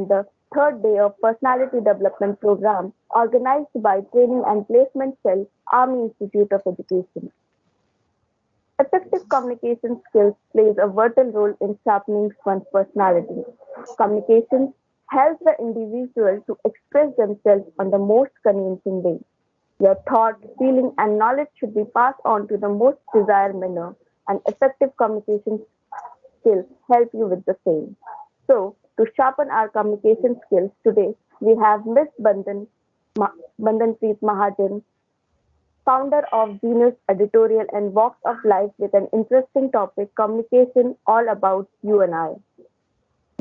the third day of Personality Development Program organized by Training and Placement Cell, Army Institute of Education. Effective communication skills plays a vital role in sharpening one's personality. Communication helps the individual to express themselves on the most convincing way. Your thought, feeling, and knowledge should be passed on to the most desired manner, and effective communication skills help you with the same. So, to sharpen our communication skills today, we have Ms. Bandanpreet Mahajan, founder of Genius Editorial and Walks of Life with an interesting topic, communication, all about you and I.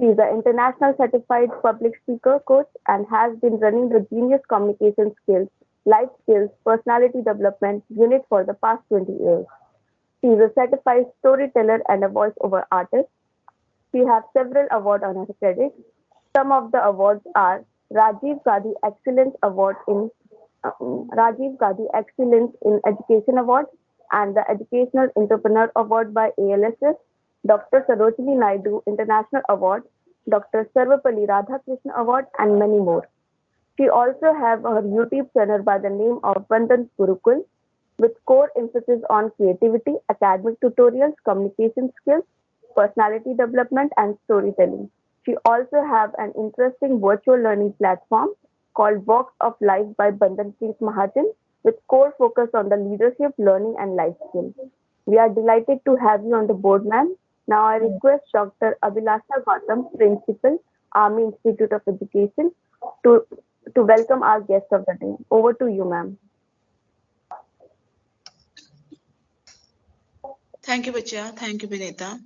She is an international certified public speaker coach and has been running the Genius Communication Skills, Life Skills, Personality Development unit for the past 20 years. She is a certified storyteller and a voiceover artist. She has several awards on her credit. Some of the awards are Rajiv Gandhi Excellence in Education Award and the Educational Entrepreneur Award by ALSS, Dr. Sarojini Naidu International Award, Dr. Sarvapalli Radhakrishna Award, and many more. She also has her YouTube channel by the name of Bandan Gurukul, with core emphasis on creativity, academic tutorials, communication skills, personality development, and storytelling. She also has an interesting virtual learning platform called Walks of Life by Bandanpreet Mahajan, with core focus on the leadership, learning, and life skills. We are delighted to have you on the board, ma'am. Now I request Dr. Abhilasha Gautam, Principal, Army Institute of Education, to, to welcome our guest of the day. Over to you, ma'am. Thank you, Bacha. Thank you, Vinita.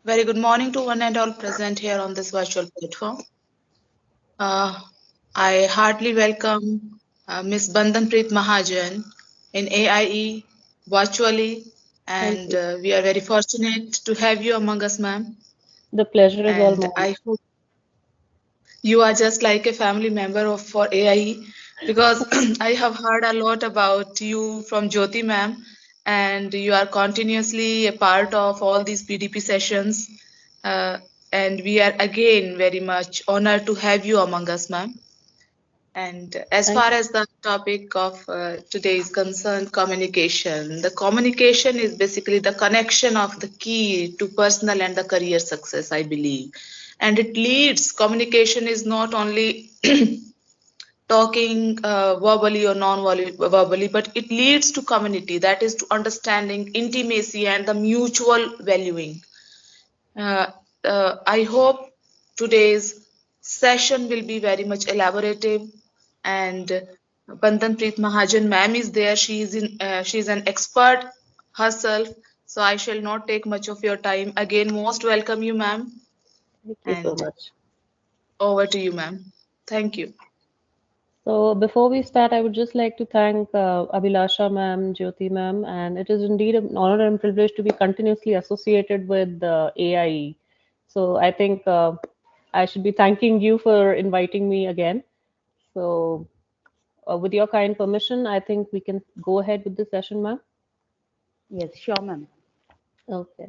Very good morning to one and all present here on this virtual platform. I heartily welcome Ms. Bandanpreet Mahajan in AIE virtually, and we are very fortunate to have you among us, ma'am. The pleasure is all And mine. I hope you are just like a family member of for AIE, because I have heard a lot about you from Jyoti ma'am, and you are continuously a part of all these PDP sessions. Uh, and we are again very much honored to have you among us, ma'am. And as Thank far you. as the topic of today is concerned, communication. The communication is basically the connection of the key to personal and the career success, I believe. And it leads, communication is not only talking verbally or non-verbally, but it leads to community, that is to understanding, intimacy, and the mutual valuing. Uh, I hope today's session will be very much elaborative, and Bandanpreet Mahajan ma'am is there. She is an expert herself, so I shall not take much of your time. Again, most welcome you, ma'am, Thank you so and much. over to you, ma'am. Thank you. So before we start, I would just like to thank Abhilasha ma'am, Jyoti ma'am, and it is indeed an honor and privilege to be continuously associated with AIE. So I think I should be thanking you for inviting me again. So with your kind permission, I think we can go ahead with the session, ma'am. Yes, sure, ma'am. Okay.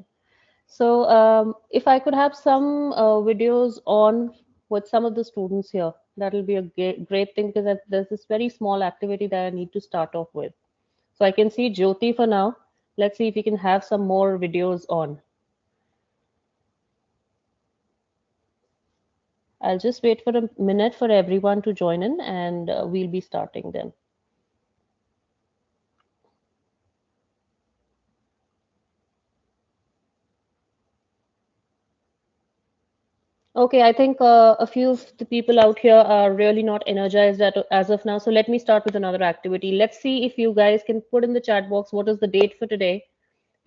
So if I could have some videos on with some of the students here, that will be a great thing because there's this very small activity that I need to start off with. So I can see Jyoti for now. Let's see if we can have some more videos on. I'll just wait for a minute for everyone to join in and we'll be starting then. Okay, I think a few of the people out here are really not energized as of now. So let me start with another activity. Let's see if you guys can put in the chat box what is the date for today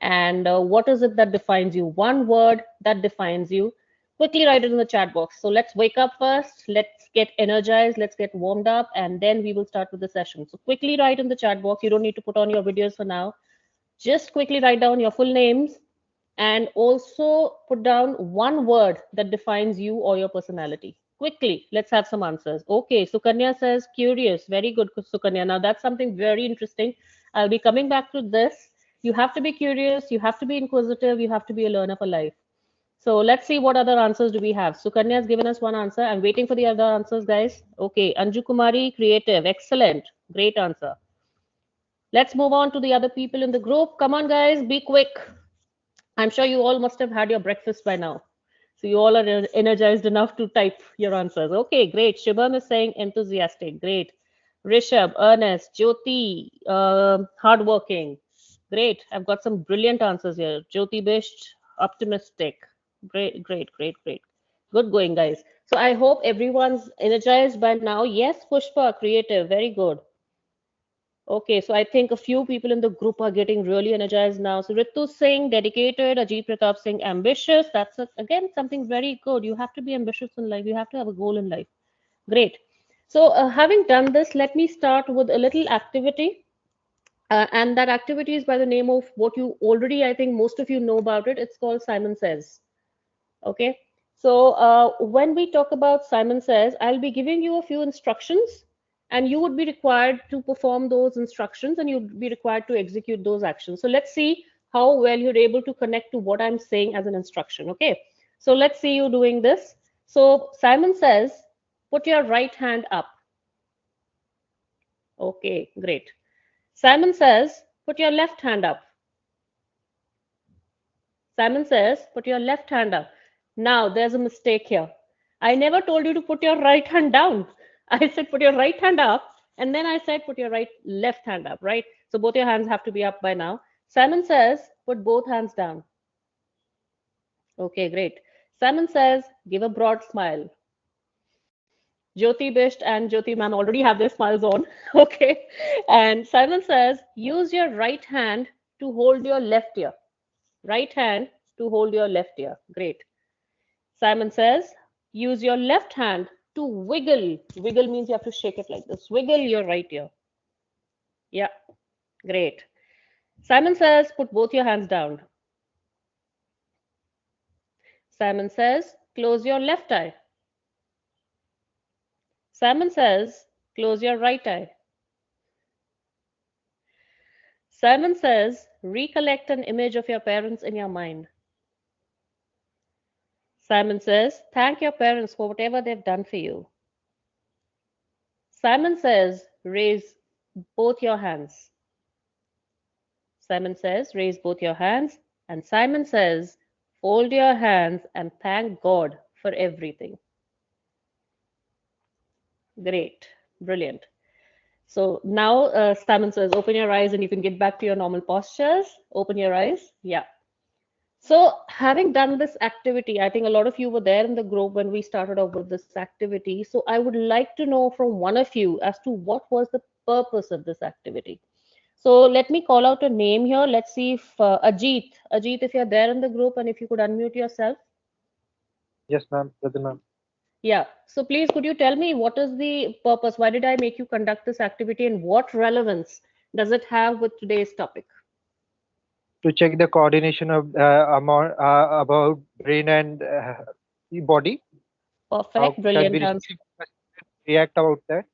and what is it that defines you. One word that defines you. Quickly write it in the chat box. So let's wake up first. Let's get energized. Let's get warmed up, and then we will start with the session. So quickly write in the chat box. You don't need to put on your videos for now. Just quickly write down your full names and also put down one word that defines you or your personality. Quickly, let's have some answers. Okay, Sukanya says curious. Very good, Sukanya. Now that's something very interesting. I'll be coming back to this. You have to be curious, you have to be inquisitive, you have to be a learner for life. So let's see what other answers do we have. Sukanya has given us one answer. I'm waiting for the other answers, guys. Okay, Anju Kumari, creative, excellent, great answer. Let's move on to the other people in the group. Come on, guys, be quick. I'm sure you all must have had your breakfast by now. So you all are energized enough to type your answers. Okay, great. Shubham is saying enthusiastic. Great. Rishabh, Ernest, Jyoti, hardworking. Great. I've got some brilliant answers here. Jyoti Bisht, optimistic. Great, great, great, great. Good going, guys. So I hope everyone's energized by now. Yes, Pushpa, creative. Very good. Okay, so I think a few people in the group are getting really energized now. So Ritu Singh, dedicated, Ajit Pratap Singh, ambitious. That's again something very good. You have to be ambitious in life. You have to have a goal in life. Great. So having done this, let me start with a little activity. And that activity is by the name of what you already, I think most of you know about it. It's called Simon Says. Okay. So when we talk about Simon Says, I'll be giving you a few instructions and you would be required to perform those instructions and you'd be required to execute those actions. So let's see how well you're able to connect to what I'm saying as an instruction. Okay. So let's see you doing this. So Simon says, put your right hand up. Okay, great. Simon says, put your left hand up. Simon says, put your left hand up. Now, there's a mistake here. I never told you to put your right hand down. I said, put your right hand up. And then I said, put your left hand up, right? So both your hands have to be up by now. Simon says, put both hands down. Okay, great. Simon says, give a broad smile. Jyoti Bisht and Jyoti ma'am already have their smiles on. Okay. And Simon says, use your right hand to hold your left ear. Right hand to hold your left ear. Great. Simon says, use your left hand to wiggle. Wiggle means you have to shake it like this. Wiggle your right ear. Yeah, great. Simon says, put both your hands down. Simon says, close your left eye. Simon says, close your right eye. Simon says, recollect an image of your parents in your mind. Simon says, thank your parents for whatever they've done for you. Simon says, raise both your hands. Simon says, raise both your hands. And Simon says, fold your hands and thank God for everything. Great, brilliant. So now Simon says, open your eyes and you can get back to your normal postures. Open your eyes. Yeah. So having done this activity, I think a lot of you were there in the group when we started off with this activity. So I would like to know from one of you as to what was the purpose of this activity. So let me call out a name here. Let's see if Ajit, if you're there in the group and if you could unmute yourself. Yes, ma'am. Ma'am. Yeah. So please, could you tell me what is the purpose? Why did I make you conduct this activity and what relevance does it have with today's topic? To check the coordination of about brain and body. Perfect. Brilliant answer. React about that.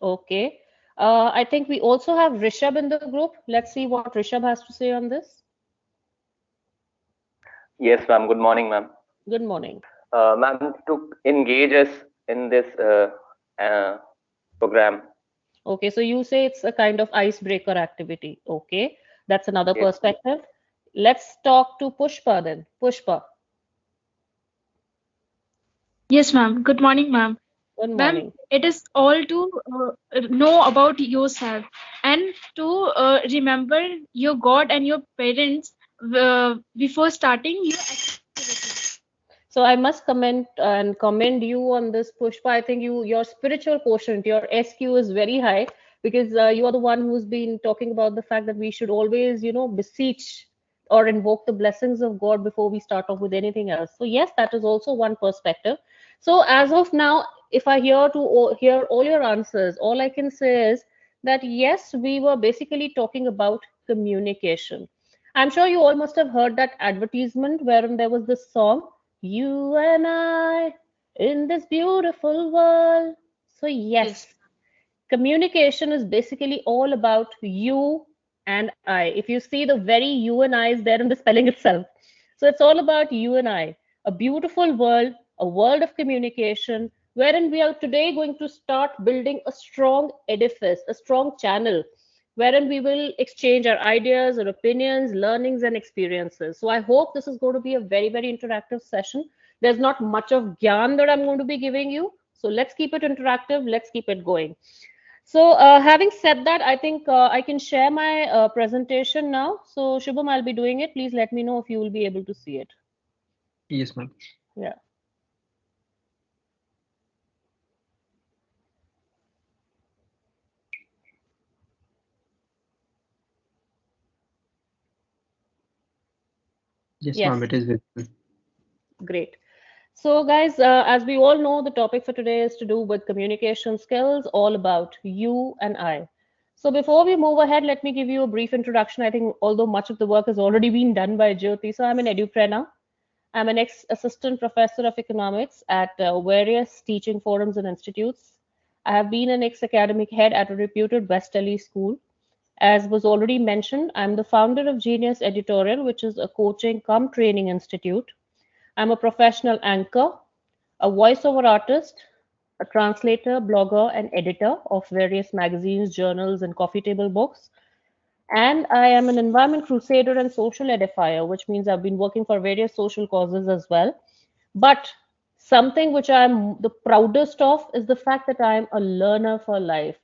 Okay. I think we also have Rishabh in the group. Let's see what Rishabh has to say on this. Yes, ma'am. Good morning, ma'am. Good morning. Ma'am, to engage us in this program. Okay, so you say it's a kind of icebreaker activity. Okay, that's another perspective. Let's talk to Pushpa then. Pushpa. Yes, ma'am. Good morning, ma'am. Good morning. Ma'am, it is all to know about yourself and to remember your God and your parents before starting your activity. So I must comment and commend you on this, Pushpa. I think your spiritual quotient, your SQ is very high because you are the one who's been talking about the fact that we should always, beseech or invoke the blessings of God before we start off with anything else. So yes, that is also one perspective. So as of now, if I hear all your answers, all I can say is that yes, we were basically talking about communication. I'm sure you all must have heard that advertisement wherein there was this song, you and I in this beautiful world. So yes, communication is basically all about you and I. If you see the very you and I is there in the spelling itself. So it's all about you and I. a beautiful world, a world of communication, wherein we are today going to start building a strong edifice, a strong channel, wherein we will exchange our ideas, our opinions, learnings, and experiences. So I hope this is going to be a very, very interactive session. There's not much of gyan that I'm going to be giving you. So let's keep it interactive. Let's keep it going. So having said that, I think I can share my presentation now. So Shubham, I'll be doing it. Please let me know if you will be able to see it. Yes, ma'am. Yeah. Yes, Yes. ma'am, it is visible. Great. So, guys, as we all know, the topic for today is to do with communication skills, all about you and I. So, before we move ahead, let me give you a brief introduction. I think, although much of the work has already been done by Jyoti, so I'm an edupreneur. I'm an ex-assistant professor of economics at various teaching forums and institutes. I have been an ex-academic head at a reputed West Delhi school. As was already mentioned, I'm the founder of Genius Editorial, which is a coaching cum training institute. I'm a professional anchor, a voiceover artist, a translator, blogger, and editor of various magazines, journals, and coffee table books. And I am an environment crusader and social edifier, which means I've been working for various social causes as well. But something which I'm the proudest of is the fact that I am a learner for life.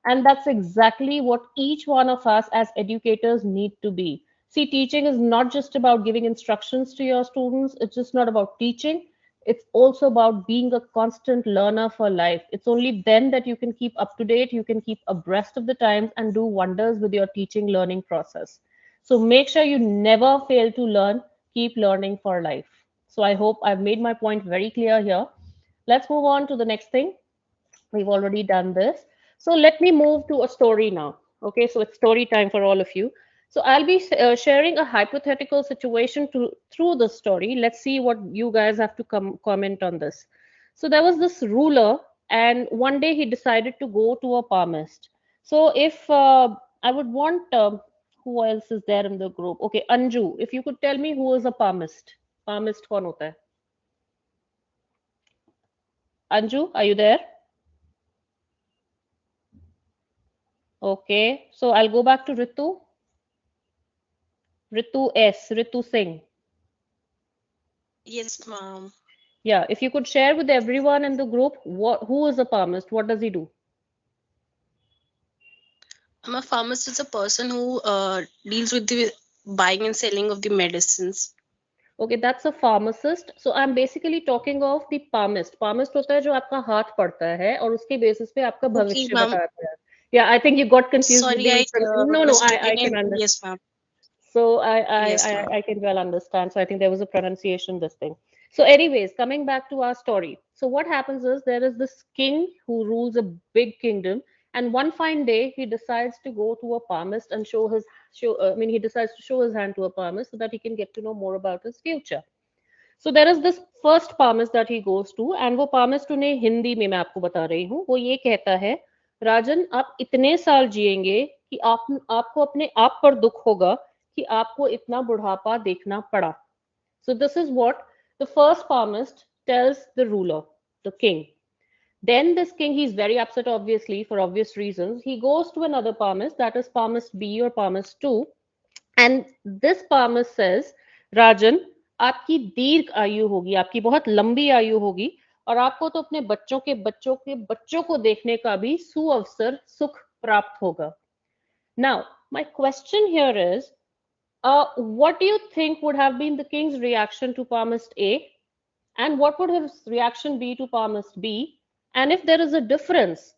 And that's exactly what each one of us as educators need to be. See, teaching is not just about giving instructions to your students, it's just not about teaching. It's also about being a constant learner for life. It's only then that you can keep up to date, you can keep abreast of the times, and do wonders with your teaching learning process. So make sure you never fail to learn, keep learning for life. So I hope I've made my point very clear here. Let's move on to the next thing. We've already done this. So let me move to a story now. Okay, so it's story time for all of you. So I'll be sharing a hypothetical situation through the story. Let's see what you guys have to comment on this. So there was this ruler, and one day he decided to go to a palmist. So if I would want, who else is there in the group? Okay, Anju, if you could tell me who is a palmist. Palmist कौन होता है? Anju, are you there? Okay, so I'll go back to Ritu. Ritu Singh. Yes, ma'am. Yeah, if you could share with everyone in the group, who is a palmist? What does he do? I'm a pharmacist, is a person who deals with the buying and selling of the medicines. Okay, that's a pharmacist. So I'm basically talking of the palmist. Palmist होता है जो आपका हाथ पढ़ता है और उसके basis पे आपका Okay, भविष्य ma'am. बताता है. Yeah, I think you got confused with Sorry, I the. No, I mistaken can it. understand. Yes, ma'am. So Yes, ma'am. I can well understand. So I think there was a pronunciation this thing. So anyways, coming back to our story. So what happens is there is this king who rules a big kingdom, and one fine day he decides to go to a palmist and he decides to show his hand to a palmist so that he can get to know more about his future. So there is this first palmist that he goes to, and वो palmist उन्हें हिंदी में मैं आपको बता रही हूँ. वो ये कहता है, राजन आप इतने साल जिएंगे कि आपको अपने आप पर दुख होगा कि आपको इतना बुढ़ापा देखना पड़ा. So this is what the first palmist tells the ruler, the king. Then this king, he's very upset, obviously, for obvious reasons. He goes to another palmist, that is palmist B or palmist 2, and this palmist says, राजन आपकी दीर्घ आयु होगी, आपकी बहुत लंबी आयु होगी, और आपको तो अपने बच्चों के बच्चों के बच्चों को देखने का भी सुअवसर सुख प्राप्त होगा. Now, my question here is, what do you think would have been the king's reaction to palmist A, and what would his reaction be to palmist B? And if there is a difference,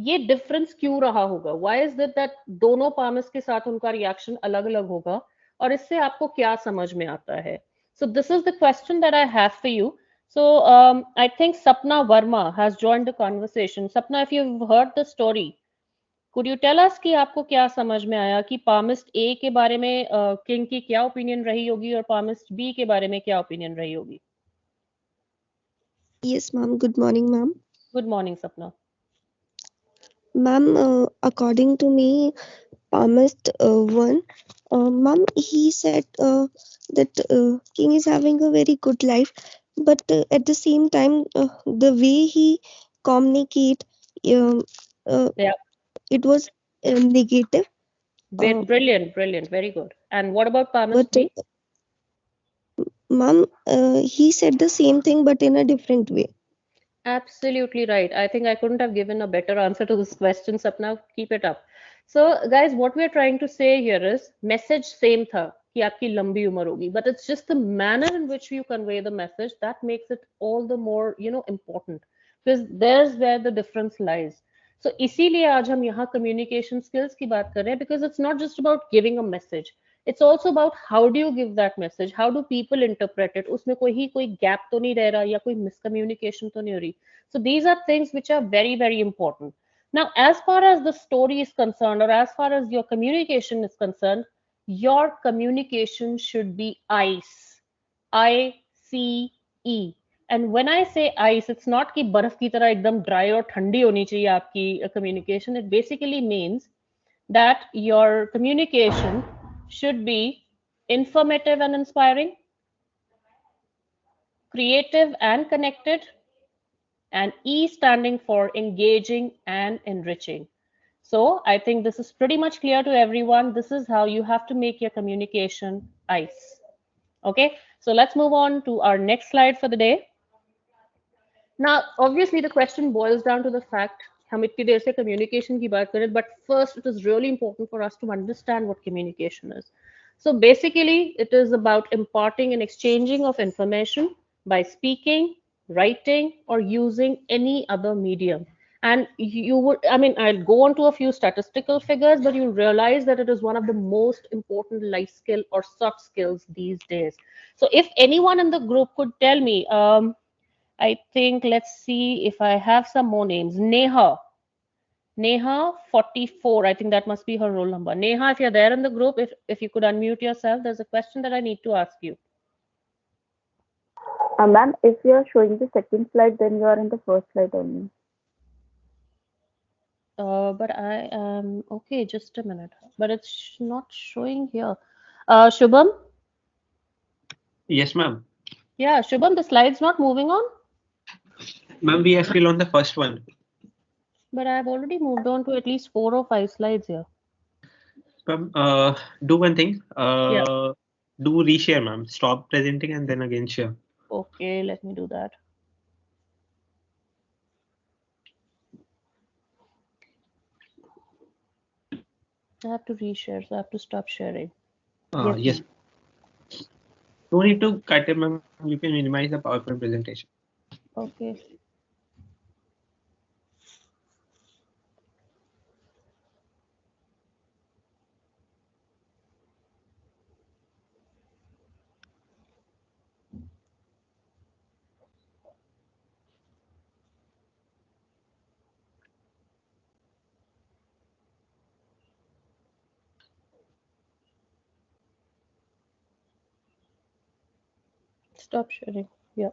ये difference क्यों रहा होगा? Why is it that दोनों palmist के साथ उनका reaction अलग अलग होगा, और इससे आपको क्या समझ में आता है? So this is the question that I have for you. So I think Sapna Verma has joined the conversation. Sapna, if you've heard the story, could you tell us कि आपको क्या समझ में आया कि palmist A के बारे में किंग की क्या ओपिनियन रही होगी और palmist B के बारे में क्या ओपिनियन रही होगी? Yes, ma'am. Good morning, ma'am. Good morning, Sapna. Ma'am, according to me, palmist 1, ma'am, he said that king is having a very good life, but at the same time, the way he communicate, um, Yeah. it was negative. Brilliant, brilliant, very good. And what about Pamas But B? ma'am, he said the same thing, but in a different way. Absolutely right. I think I couldn't have given a better answer to this question, Sapna. Keep it up. So, guys, what we're trying to say here is message same tha कि आपकी लंबी उम्र होगी, but it's just the manner in which you convey the message that makes it all the more, important, because there's where the difference lies. So इसीलिए आज हम यहाँ communication skills की बात कर रहे हैं, because it's not just about giving a message. It's also about how do you give that message, how do people interpret it, उसमें कोई gap तो नहीं रह रहा या कोई miscommunication तो नहीं हो रही. So these are things which are very, very important. Now, as far as the story is concerned, or as far as your communication is concerned, your communication should be ICE. ICE. And when I say ice, it's not कि बर्फ की तरह एकदम dry और ठंडी होनी चाहिए आपकी communication. It basically means that your communication should be informative and inspiring, creative and connected, and E standing for engaging and enriching. So I think this is pretty much clear to everyone. This is how you have to make your communication ICE. Okay, so let's move on to our next slide for the day. Now, obviously, the question boils down to the fact हम इतनी देर से communication की बात करें, but first it is really important for us to understand what communication is. So basically, it is about imparting and exchanging of information by speaking, writing, or using any other medium. And you would, I mean, I'll go on to a few statistical figures, but you'll realize that it is one of the most important life skill or soft skills these days. So if anyone in the group could tell me, I think, let's see if I have some more names. Neha 44. I think that must be her roll number. Neha, if you're there in the group, if you could unmute yourself, there's a question that I need to ask you. Ma'am, if you are showing the second slide, then you are in the first slide only. But I am okay. Just a minute. But it's not showing here. Shubham. Yes, ma'am. Yeah, Shubham, the slide's not moving on. Ma'am, we are still on the first one. But I've already moved on to at least 4 or 5 slides here. Ma'am, do one thing. Yeah. Do reshare, ma'am. Stop presenting and then again share. Okay, let me do that. I have to reshare, so I have to stop sharing. Yes. No need to cut it, ma'am. You can minimize the PowerPoint presentation. Okay. Stop sharing. Yeah.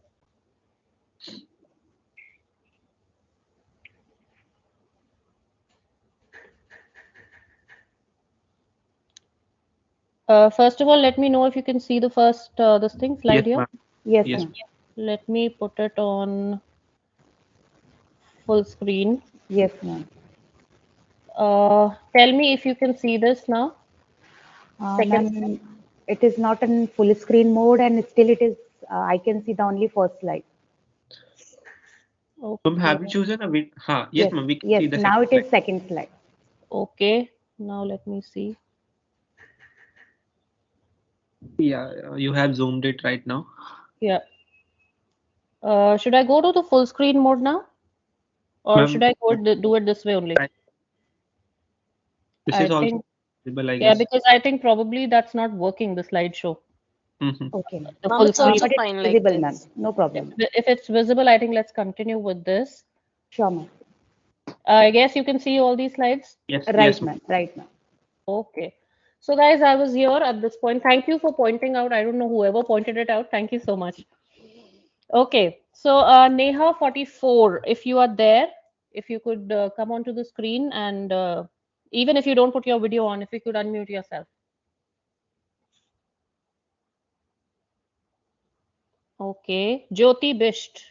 First of all, let me know if you can see the first this thing slide here. Yes, Yes. ma'am. Let me put it on full screen. Yes, ma'am. Tell me if you can see this now. Ma'am, it is not in full screen mode, and still it is. I can see the only first slide. Ma'am, have you chosen a bit? Yes, ma'am. We can see the now second it is second slide. Okay. Now let me see. Yeah, you have zoomed it right now. Yeah. Should I go to the full screen mode now? Or should I do it this way only? This is also visible, I guess. Yeah, because I think probably that's not working, the slideshow. Okay. The full screen. But it's visible, ma'am. No problem. If it's visible, I think let's continue with this. Sure, ma'am. I guess you can see all these slides? Yes. Right, ma'am. Right, ma'am. Okay. So guys, I was here at this point. Thank you for pointing out. I don't know whoever pointed it out. Thank you so much. Okay. So Neha 44, if you are there, if you could come onto the screen, and even if you don't put your video on, if you could unmute yourself. Okay. Jyoti Bisht.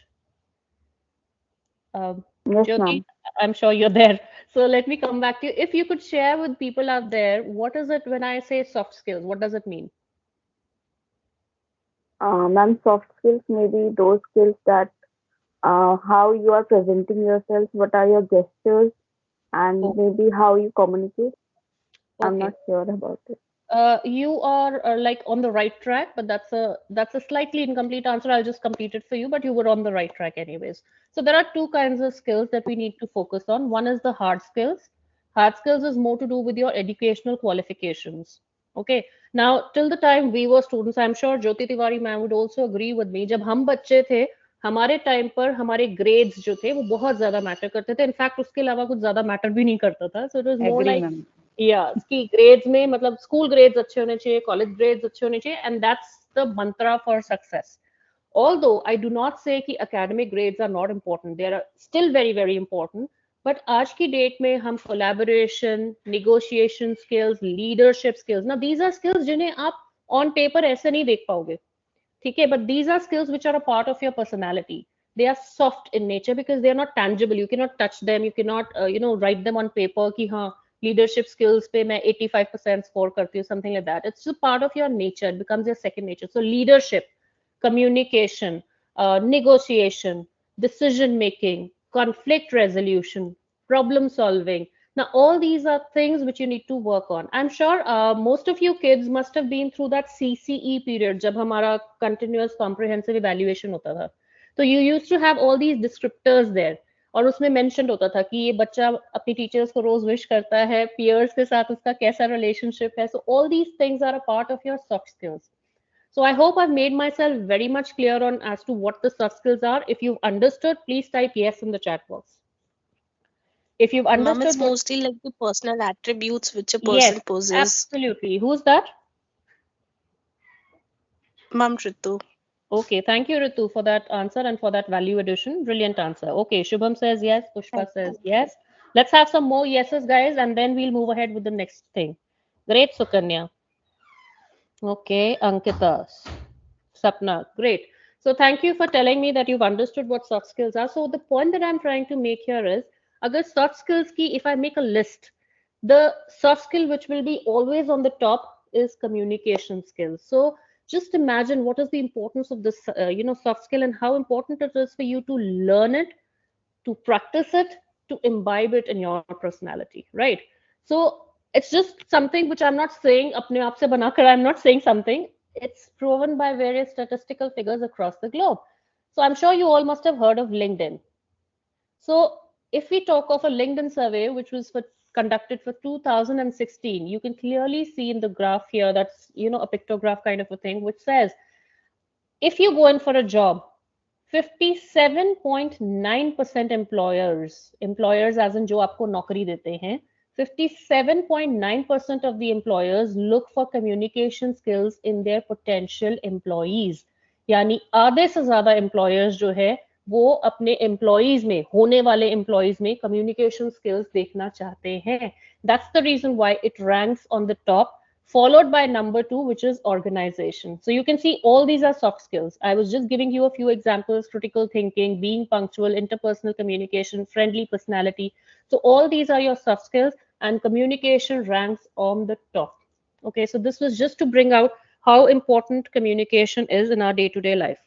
Yes, Jyoti, ma'am. I'm sure you're there. So let me come back to you. If you could share with people out there, what is it when I say soft skills? What does it mean? Ma'am, soft skills may be those skills that how you are presenting yourself, what are your gestures, and Oh, maybe how you communicate. I'm okay. not sure about it. You are like on the right track, but that's a slightly incomplete answer. I'll just complete it for you, but you were on the right track anyways. So there are two kinds of skills that we need to focus on. One is the hard skills. Hard skills is more to do with your educational qualifications. Okay. Now, till the time we were students, I'm sure Jyoti Tiwari ma'am would also agree with me. जब हम बच्चे थे, हमारे time पर हमारे grades जो थे वो बहुत ज्यादा मैटर करते थे. इनफैक्ट उसके अलावा कुछ ज्यादा मैटर भी नहीं करता था. So it was more Agree, like ma'am. या कि ग्रेड्स में मतलब स्कूल ग्रेड्स अच्छे होने चाहिए, कॉलेज ग्रेड्स अच्छे होने चाहिए, and that's the Mantra for success. Although I do not say कि academic grades are not important, they are still very very important. But आज की डेट में हम collaboration, negotiation skills, leadership skills, now these are skills जिन्हें आप on paper ऐसे नहीं देख पाओगे. ठीक है, but these are skills which are a part of your personality. They are soft in nature because they are not tangible. You cannot touch them. You cannot write them on paper कि हाँ leadership skills पे मैं 85% score करती हूँ, something like that. It's a part of your nature. It becomes your second nature. So leadership, communication, negotiation, decision making, conflict resolution, problem solving. Now, all these are things which you need to work on. I'm sure most of you kids must have been through that CCE period, जब हमारा continuous comprehensive evaluation होता था. So you used to have all these descriptors there. और उसमें mentioned होता था कि ये बच्चा अपनी teachers को रोज wish करता है, peers के साथ उसका कैसा relationship है. So all these things are a part of your soft skills. So I hope I've made myself very much clear on as to what the soft skills are. If you've understood, please type yes in the chat box. If you've Ma'am, understood it's what, mostly like the personal attributes which a yes, person possesses. absolutely. Who's that? Ma'am Ritu. Okay, thank you, Ritu, for that answer and for that value addition. Brilliant answer. Okay, Shubham says yes, Pushpa says yes. Let's have some more yeses, guys, and then we'll move ahead with the next thing. Great, Sukanya. Okay, Ankita, Sapna, great. So thank you for telling me that you've understood what soft skills are. So the point that I'm trying to make here is, agar soft skills ki, if I make a list, the soft skill which will be always on the top is communication skills. So just imagine what is the importance of this, soft skill and how important it is for you to learn it, to practice it, to imbibe it in your personality, right? So it's just something which I'm not saying apne aap se banakar, I'm not saying something. It's proven by various statistical figures across the globe. So I'm sure you all must have heard of LinkedIn. So if we talk of a LinkedIn survey, which was conducted for 2016, you can clearly see in the graph here, that's, a pictograph kind of a thing, which says, if you go in for a job, 57.9% employers as in जो आपको नौकरी देते हैं, 57.9% of the employers look for communication skills in their potential employees. यानी आधे से ज्यादा employers जो है वो अपने employees में, होने वाले employees में communication skills देखना चाहते हैं. That's the reason why it ranks on the top, followed by number 2, which is organization. So you can see all these are soft skills. I was just giving you a few examples: critical thinking, being punctual, interpersonal communication, friendly personality. So all these are your soft skills, and communication ranks on the top. Okay, so this was just to bring out how important communication is in our day-to-day life.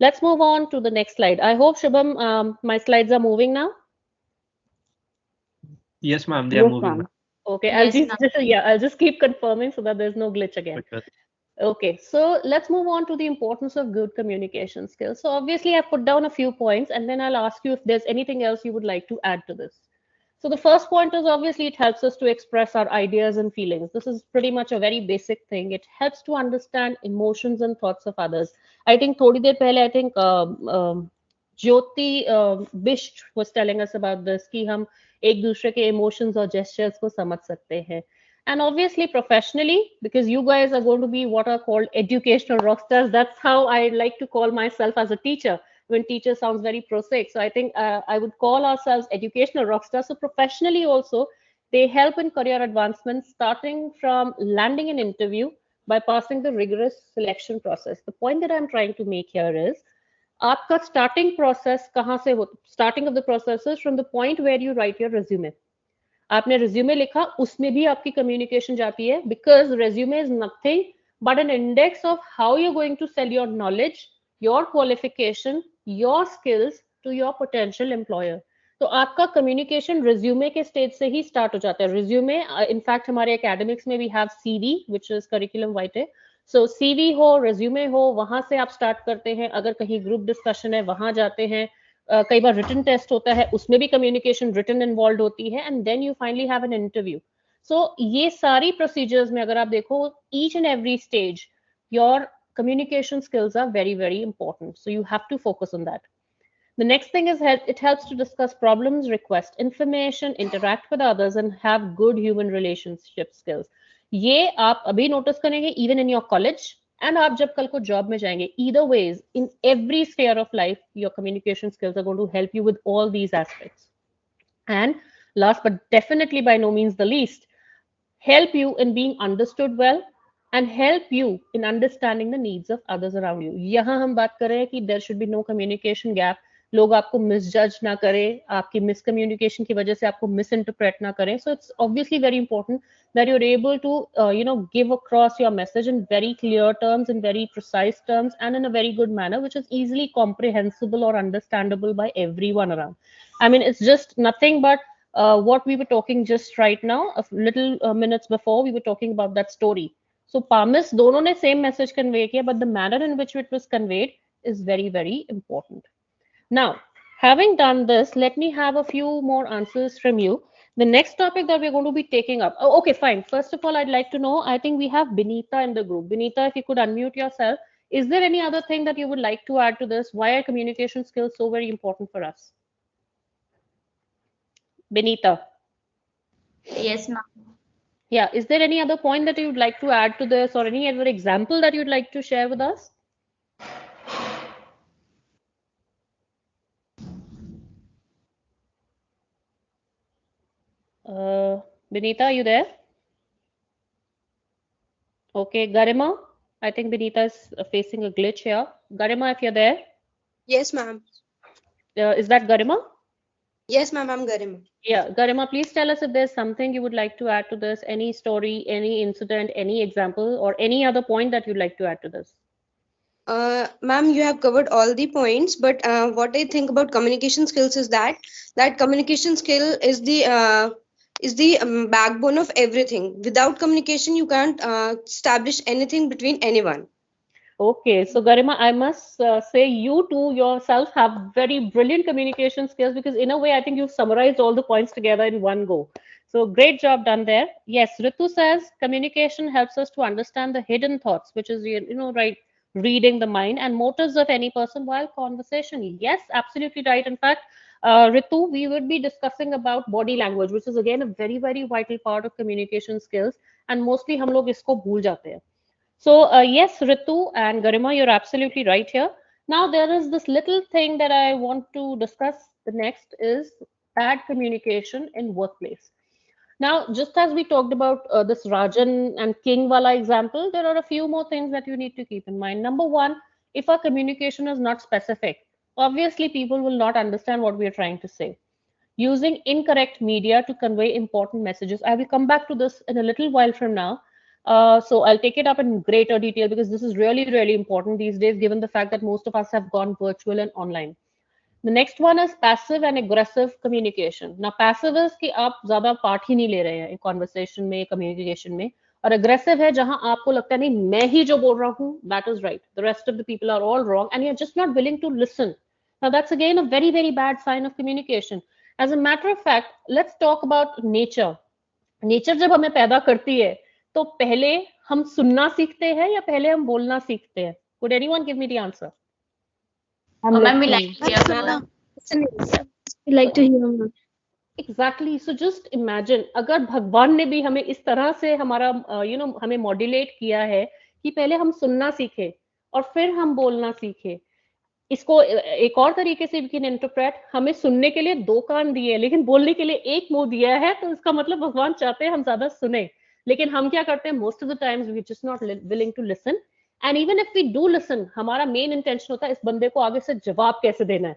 Let's move on to the next slide. I hope, Shubham, my slides are moving now. Yes, ma'am, they are Yes, moving. ma'am. Okay, Yes, I'll just keep confirming so that there's no glitch again. Okay. Okay, so let's move on to the importance of good communication skills. So obviously I've put down a few points and then I'll ask you if there's anything else you would like to add to this. So the first point is obviously it helps us to express our ideas and feelings. This is pretty much a very basic thing. It helps to understand emotions and thoughts of others. I think थोड़ी देर पहले I think Jyoti Bisht was telling us about this कि हम एक दूसरे के emotions और gestures को समझ सकते हैं. And obviously professionally, because you guys are going to be what are called educational rockstars. That's how I like to call myself as a teacher, when teacher sounds very prosaic. So I think I would call ourselves educational rockstars. So professionally also, they help in career advancement, starting from landing an interview by passing the rigorous selection process. The point that I'm trying to make here is, आपका starting process कहाँ से हो? Starting of the process is from the point where you write your resume. आपने resume लिखा, उसमें भी आपकी communication जाती है, because resume is nothing but an index of how you're going to sell your knowledge, your qualification, your skills to your potential employer. तो आपका communication resume के stage से ही start हो जाता है. Resume, in fact, हमारे academics में we have CV, which is curriculum vitae. So CV हो, resume हो, वहां से आप start करते हैं. अगर कहीं group discussion है, वहां जाते हैं. कई बार written test होता है, उसमें भी communication written involved होती है, and then you finally have an interview. So ये सारी procedures में अगर आप देखो, each and every stage, your communication skills are very, very important. So you have to focus on that. The next thing is it helps to discuss problems, request information, interact with others, and have good human relationship skills. ये आप अभी notice करेंगे even in your college, and आप जब कल को job में जाएंगे. Either ways, in every sphere of life, your communication skills are going to help you with all these aspects. And last but definitely by no means the least, help you in being understood well and help you in understanding the needs of others around you. यहाँ हम बात कर रहे हैं कि there should be no communication gap. लोग आपको misjudge ना करें, आपकी miscommunication की वजह से आपको misinterpret ना करें. So it's obviously very important that you're able to give across your message in very clear terms, in very precise terms, and in a very good manner, which is easily comprehensible or understandable by everyone around. I mean, it's just nothing but what we were talking just right now, a little minutes before, we were talking about that story. So Pamis, दोनों ने same message convey किया, but the manner in which it was conveyed is very, very important. Now, having done this, let me have a few more answers from you. The next topic that we're going to be taking up. Oh, okay, fine. First of all, I'd like to know, I think we have Benita in the group. Benita, if you could unmute yourself. Is there any other thing that you would like to add to this? Why are communication skills so very important for us? Benita. Yes, ma'am. Yeah, is there any other point that you would like to add to this, or any other example that you'd like to share with us? Benita, are you there? Okay, Garima, I think Benita is facing a glitch here. Garima, if you're there. Yes, ma'am. Is that Garima? Yes, ma'am, I'm Garima. Yeah, Garima, please tell us if there's something you would like to add to this, any story, any incident, any example, or any other point that you'd like to add to this. Ma'am, you have covered all the points, but what I think about communication skills is that communication skill is the backbone of everything. Without communication, you can't establish anything between anyone. Okay, so Garima, I must say you too yourself have very brilliant communication skills, because in a way, I think you've summarized all the points together in one go. So great job done there. Yes, Ritu says communication helps us to understand the hidden thoughts, which is, right, reading the mind and motives of any person while conversation. Yes, absolutely right. In fact, Ritu, we would be discussing about body language, which is again a very, very vital part of communication skills. And mostly हम लोग इसको भूल जाते हैं. So yes, Ritu and Garima, you're absolutely right here. Now there is this little thing that I want to discuss. The next is bad communication in workplace. Now, just as we talked about this Rajan and King wala example, there are a few more things that you need to keep in mind. Number one, if our communication is not specific, obviously people will not understand what we are trying to say. Using incorrect media to convey important messages. I will come back to this in a little while from now. So I'll take it up in greater detail, because this is really, really important these days, given the fact that most of us have gone virtual and online. The next one is passive and aggressive communication. Now, passive is कि आप ज़्यादा part ही नहीं ले रहे हैं conversation में, communication में, और aggressive है जहां आपको लगता है नहीं मैं ही जो बोल रहा हूँ, that is right. The rest of the people are all wrong, and you're just not willing to listen. Now, that's again a very, very bad sign of communication. As a matter of fact, let's talk about nature. Nature जब हमें पैदा करती है, तो पहले हम सुनना सीखते हैं या पहले हम बोलना सीखते हैं? Could anyone give me the answer? Ma'am, we like to hear. We like to hear. Exactly. So just imagine, अगर भगवान ने भी हमें इस तरह से हमारा हमें मॉड्यूलेट किया है कि पहले हम सुनना सीखे और फिर हम बोलना सीखे. इसको एक और तरीके से भी कैन इंटरप्रेट, हमें सुनने के लिए 2 कान दिए लेकिन बोलने के लिए 1 मुंह दिया है, तो इसका मतलब भगवान चाहते हैं हम ज्यादा सुने. लेकिन हम क्या करते हैं, most of the times we just not willing to listen, and even if we do listen, हमारा main intention होता है इस बंदे को आगे से जवाब कैसे देना है.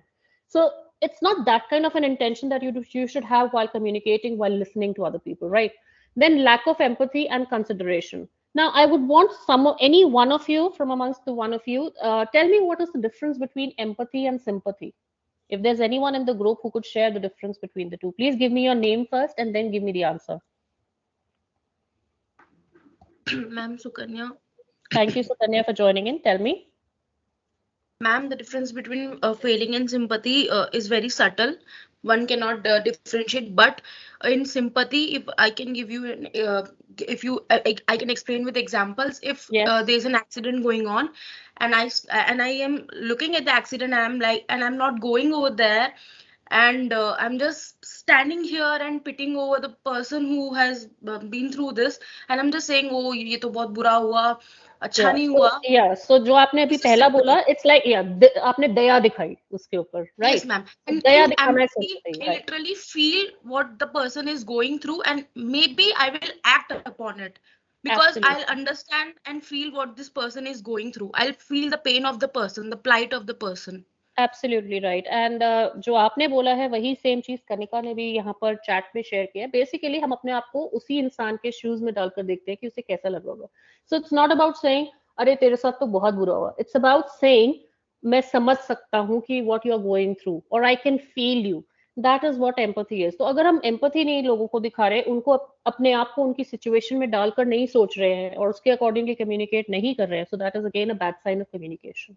So it's not that kind of an intention that you should have while communicating, while listening to other people, right? Then lack of empathy and consideration. Now, I would want any one of you from amongst the one of you, tell me what is the difference between empathy and sympathy. If there's anyone in the group who could share the difference between the two, please give me your name first and then give me the answer. Ma'am Sukanya. Thank you, Sukanya, for joining in. Tell me. Ma'am, the difference between feeling and sympathy is very subtle. One cannot differentiate, but in sympathy, if I can give you I can explain with examples. If there's an accident going on, and I am looking at the accident, and I'm not going over there, and I'm just standing here and pitying over the person who has been through this, and I'm just saying, oh, ये तो बहुत बुरा हुआ, अच्छा नहीं हुआ. So जो आपने अभी पहला बोला, it's like आपने दया दिखाई उसके ऊपर, right? Yes, ma'am. And Daya through दिखाना है empathy, sympathy, I right? literally feel what the person is going through, and maybe I will act upon it because Absolutely. I'll understand and feel what this person is going through. I'll feel the pain of the person, the plight of the person. Absolutely right. And जो आपने बोला है वही same चीज कनिका ने भी यहाँ पर चैट में शेयर किया है. बेसिकली हम अपने आप को उसी इंसान के शूज में डालकर देखते हैं कि उसे कैसा लग रहा होगा. So it's not about saying अरे तेरे साथ तो बहुत बुरा हुआ. इट्स अबाउट सेइंग मैं समझ सकता हूँ कि what you are going through, और I can feel you. That is what empathy is. तो अगर हम एम्पैथी नहीं लोगों को दिखा रहे, उनको अपने आप को उनकी सिचुएशन में डालकर नहीं सोच रहे हैं और उसके अकॉर्डिंगली कम्युनिकेट नहीं कर रहे हैं, so that is again a bad sign of communication.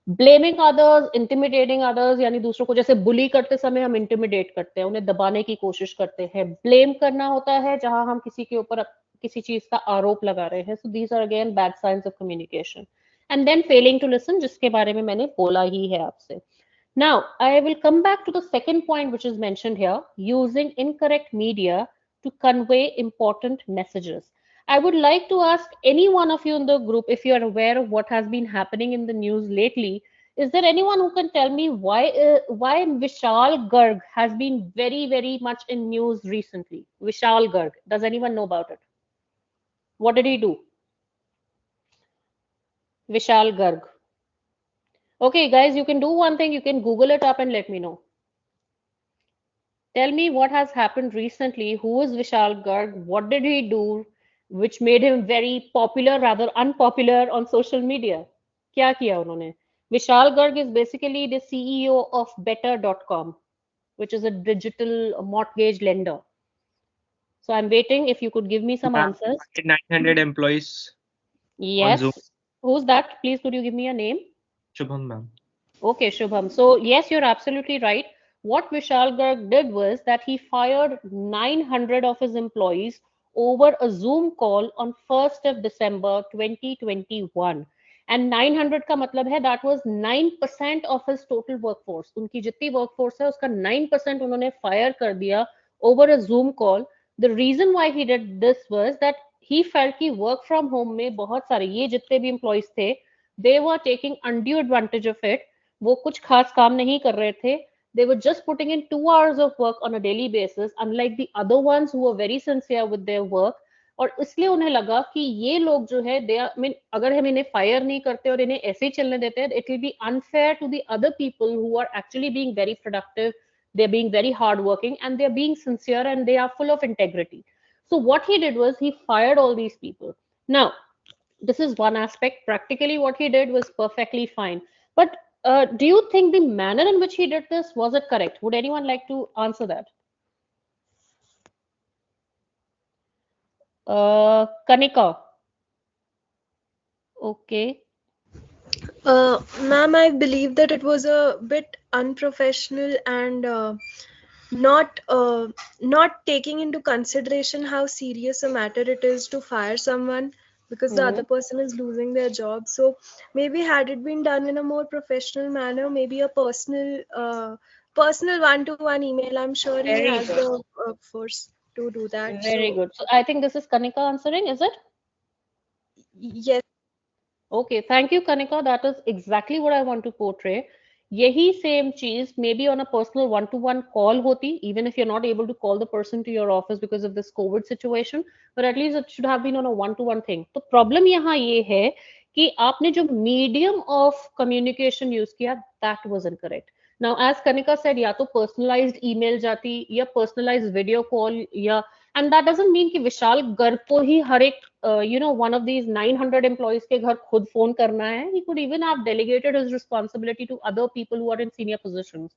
Blaming others, intimidating others, यानी दूसरों को जैसे बुली करते समय हम इंटिमिडेट करते हैं, उन्हें दबाने की कोशिश करते हैं. ब्लेम करना होता है जहां हम किसी के ऊपर किसी चीज का आरोप लगा रहे हैं. So these are again bad signs of communication. And then failing to listen, जिसके बारे में मैंने बोला ही है आपसे. Now I will come back to the second point which is mentioned here, using incorrect media to convey important messages. I would like to ask any one of you in the group, if you are aware of what has been happening in the news lately, is there anyone who can tell me why Vishal Garg has been very, very much in news recently? Vishal Garg, does anyone know about it? What did he do? Vishal Garg. Okay, guys, you can do one thing. You can Google it up and let me know. Tell me what has happened recently. Who is Vishal Garg? What did he do which made him very popular, rather unpopular on social media? क्या किया उन्होंने? Vishal Garg is basically the CEO of Better.com, which is a digital mortgage lender. So I'm waiting if you could give me some answers. 900 employees. Yes. Who's that? Please could you give me a name? Shubham, ma'am. Okay, Shubham. So yes, you're absolutely right. What Vishal Garg did was that he fired 900 of his employees over a Zoom call on 1st of December 2021. And 900 का मतलब है that was 9% of his total workforce. उनकी जितनी workforce है उसका 9% उन्होंने fire कर दिया over a Zoom call. The reason why he did this was that he felt कि work from home में बहुत सारे ये जितने भी employees थे, they were taking undue advantage of it. वो कुछ खास काम नहीं कर रहे थे. They were just putting in 2 hours of work on a daily basis, unlike the other ones who were very sincere with their work. और इसलिए उन्हें लगा कि ये लोग जो है अगर हम इन्हें फायर नहीं करते और इन्हें ऐसे ही चलने देते हैं, it will be unfair to the other people who are actually being very productive, they're being very hardworking, and they're being sincere and they are full of integrity. So what he did was he fired all these people. Now, this is one aspect. Practically what he did was perfectly fine. But do you think the manner in which he did this, was it correct? Would anyone like to answer that? Kanika. Okay. Ma'am, I believe that it was a bit unprofessional and not taking into consideration how serious a matter it is to fire someone because the other person is losing their job. So maybe had it been done in a more professional manner, maybe a personal one-to-one email, I'm sure he has the force to do that. Very good. So I think this is Kanika answering, is it? Yes. Okay, thank you, Kanika. That is exactly what I want to portray. यही same चीज maybe on a personal one-to-one call होती, even if you're not able to call the person to your office because of this COVID situation, but at least it should have been on a one-to-one thing. तो problem यहाँ ये है कि आपने जो medium of communication use किया, that was incorrect. Now, as Kanika said, या तो personalized email जाती, या personalized video call, या and that doesn't mean कि विशाल घर को ही हर एक one of these 900 employees के घर खुद phone करना है. He could even have delegated his responsibility to other people who are in senior positions.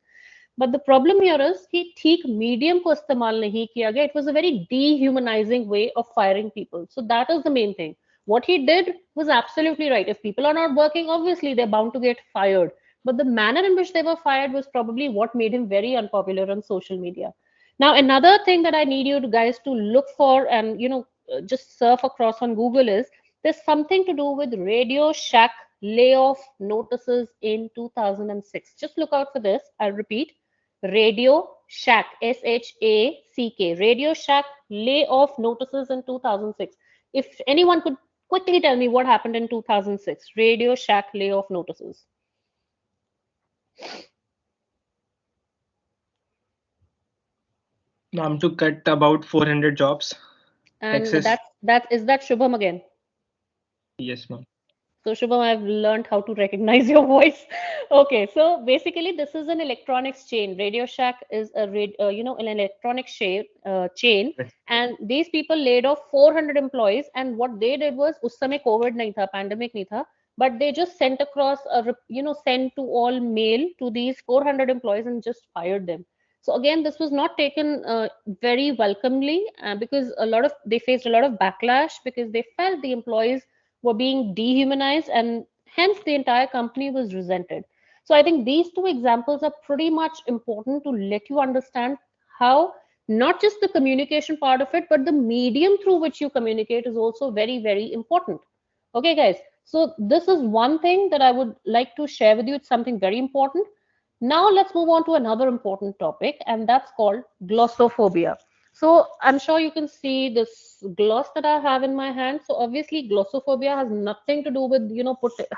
But the problem here is कि ठीक medium को इस्तेमाल नहीं किया गया. It was a very dehumanizing way of firing people. So that is the main thing. What he did was absolutely right. If people are not working, obviously they're bound to get fired. But the manner in which they were fired was probably what made him very unpopular on social media. Now, another thing that I need you guys to look for and, just surf across on Google is there's something to do with Radio Shack layoff notices in 2006. Just look out for this. I'll repeat. Radio Shack, SHACK, Radio Shack layoff notices in 2006. If anyone could quickly tell me what happened in 2006, Radio Shack layoff notices. Ma'am, to cut about 400 jobs. And Texas. is that Shubham again? Yes, ma'am. So Shubham, I've learned how to recognize your voice. Okay, so basically this is an electronics chain. Radio Shack is an electronic chain, and these people laid off 400 employees. And what they did was, उस समय COVID नहीं था, pandemic नहीं था, but they just sent across sent to all mail to these 400 employees and just fired them. So again, this was not taken very welcomely because they faced a lot of backlash because they felt the employees were being dehumanized, and hence the entire company was resented. So I think these two examples are pretty much important to let you understand how not just the communication part of it, but the medium through which you communicate is also very, very important. Okay, guys. So this is one thing that I would like to share with you. It's something very important. Now let's move on to another important topic, and that's called glossophobia. So I'm sure you can see this gloss that I have in my hand. So obviously glossophobia has nothing to do with,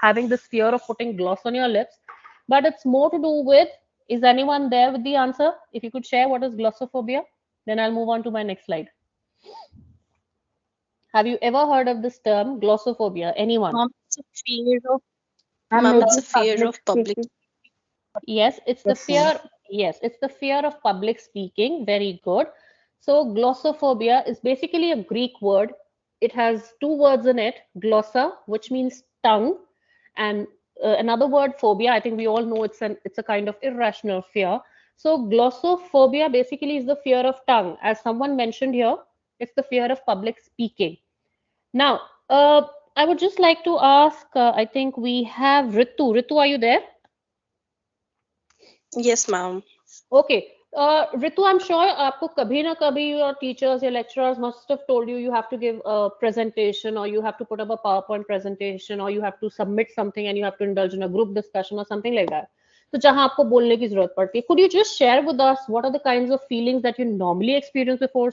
having this fear of putting gloss on your lips, but it's more to do with, is anyone there with the answer? If you could share what is glossophobia, then I'll move on to my next slide. Have you ever heard of this term, glossophobia? Anyone? It's a fear of public. Yes, it's the fear. Yes, it's the fear of public speaking. Very good. So glossophobia is basically a Greek word. It has two words in it, glossa, which means tongue, and another word, phobia. I think we all know it's a kind of irrational fear. So glossophobia basically is the fear of tongue. As someone mentioned here, it's the fear of public speaking. Now, I would just like to ask, I think we have Ritu. Ritu, are you there? Yes, ma'am. Okay. Ritu, I'm sure आपको कभी ना कभी your teachers, your lecturers must have told you have to give a presentation, or you have to put up a PowerPoint presentation, or you have to submit something and you have to indulge in a group discussion or something like that. तो जहाँ आपको बोलने की जरूरत पड़ती है, could you just share with us what are the kinds of feelings that you normally experience before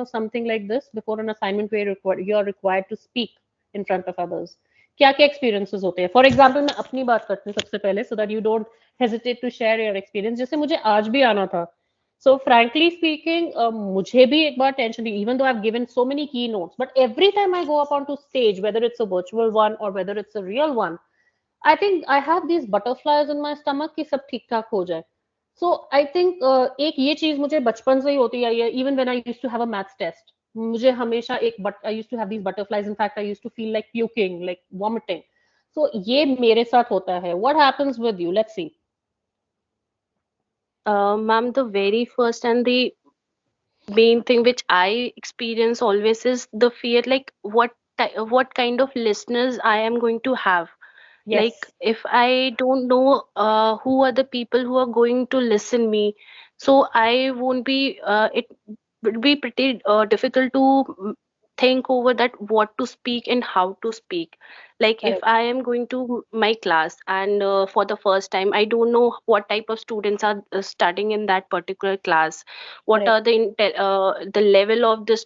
something like this, before an assignment where you are required to speak in front of others? क्या क्या experiences होते हैं? For example, मैं अपनी बात करती हूँ सबसे पहले, so that you don't hesitate to share your experience. जैसे मुझे आज भी आना था. So frankly speaking, मुझे भी एक बार टेंशन थी, even though I've given so many keynotes, but every time I go up onto stage, whether it's a virtual one or whether it's a real one, I think I have these butterflies in my stomach कि सब ठीक ठाक हो जाए. So I think एक ये चीज मुझे बचपन से ही होती आई है. Even when I used to have a maths test, मुझे हमेशा I used to have these butterflies. In fact, I used to feel like puking, like vomiting. So ये मेरे साथ होता है. What happens with you? Let's see. Ma'am, the very first and the main thing which I experience always is the fear, like what kind of listeners I am going to have. Yes. Like if I don't know who are the people who are going to listen me, so I won't be. It would be pretty difficult to think over that what to speak and how to speak. Like if Correct. I am going to my class and for the first time I don't know what type of students are studying in that particular class, what Correct. are the level of this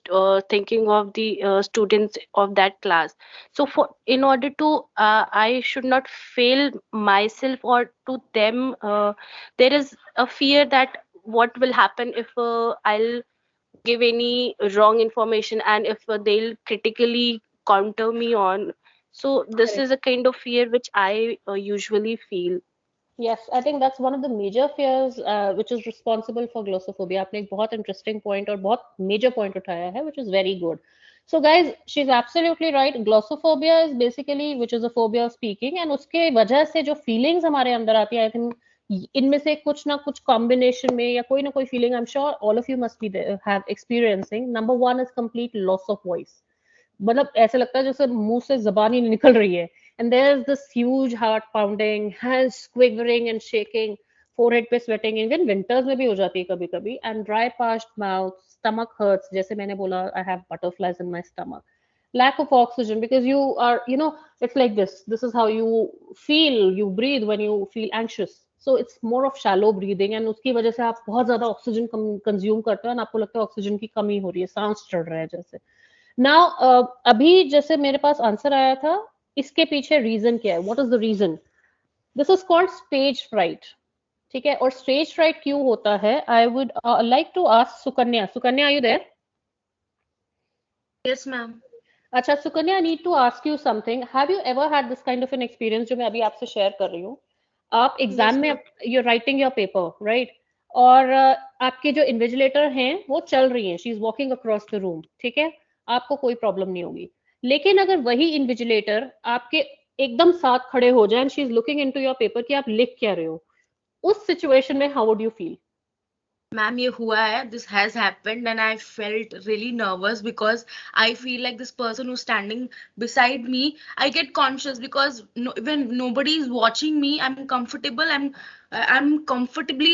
thinking of the students of that class. So for in order to I should not fail myself or to them, there is a fear that what will happen if I'll give any wrong information and if they'll critically counter me on. So this Correct. is a kind of fear which I usually feel. Yes, I think that's one of the major fears which is responsible for glossophobia. आपने एक बहुत interesting point और बहुत major point उठाया है, which is very good. So guys, she's absolutely right. Glossophobia is basically which is a phobia of speaking, and उसके वजह से जो feelings हमारे अंदर आती है, I think इनमें से कुछ ना कुछ combination में या कोई ना कोई feeling, I'm sure all of you must be there, have experiencing. Number one is complete loss of voice. मतलब ऐसे लगता है जैसे मुंह से जबान ही नहीं निकल रही है. And there's this huge heart pounding, hands quivering and shaking, forehead पे sweating, even winters में भी हो जाती है कभी कभी, and dry parched mouth, stomach hurts, जैसे मैंने बोला I have butterflies in my stomach, lack of oxygen because you are, it's like this is how you feel, you breathe when you feel anxious, so it's more of shallow breathing, and उसकी वजह से आप बहुत ज्यादा oxygen consume करते हो और आपको लगता है ऑक्सीजन की कमी हो रही है, सांस चढ़ रहा है जैसे. नाउ अभी जैसे मेरे पास आंसर आया था, इसके पीछे रीजन क्या है, what is the reason? This is called stage fright. ठीक है, और स्टेज फ्राइट क्यों होता है? I would like to ask Sukanya. Sukanya, are you there? Yes, ma'am. अच्छा Sukanya, I need to ask you something. Have you ever had this kind of an experience जो मैं अभी आपसे शेयर कर रही हूँ? आप एग्जाम Yes, में ma'am. You writing your paper, right, और आपके जो इन्विजिलेटर हैं वो चल रही हैं, she is walking across the room, ठीक है, आपको कोई प्रॉब्लम नहीं होगी. लेकिन अगर वही इन्विजिलेटर आपके एकदम साथ खड़े हो जाए, she is looking into your paper कि आप लिख क्या रहे हो, उस सिचुएशन में how would you feel? Ma'am, ये हुआ है. This has happened and I felt really nervous because I feel like this person who's standing beside me, I get conscious because when nobody is watching me, I'm comfortably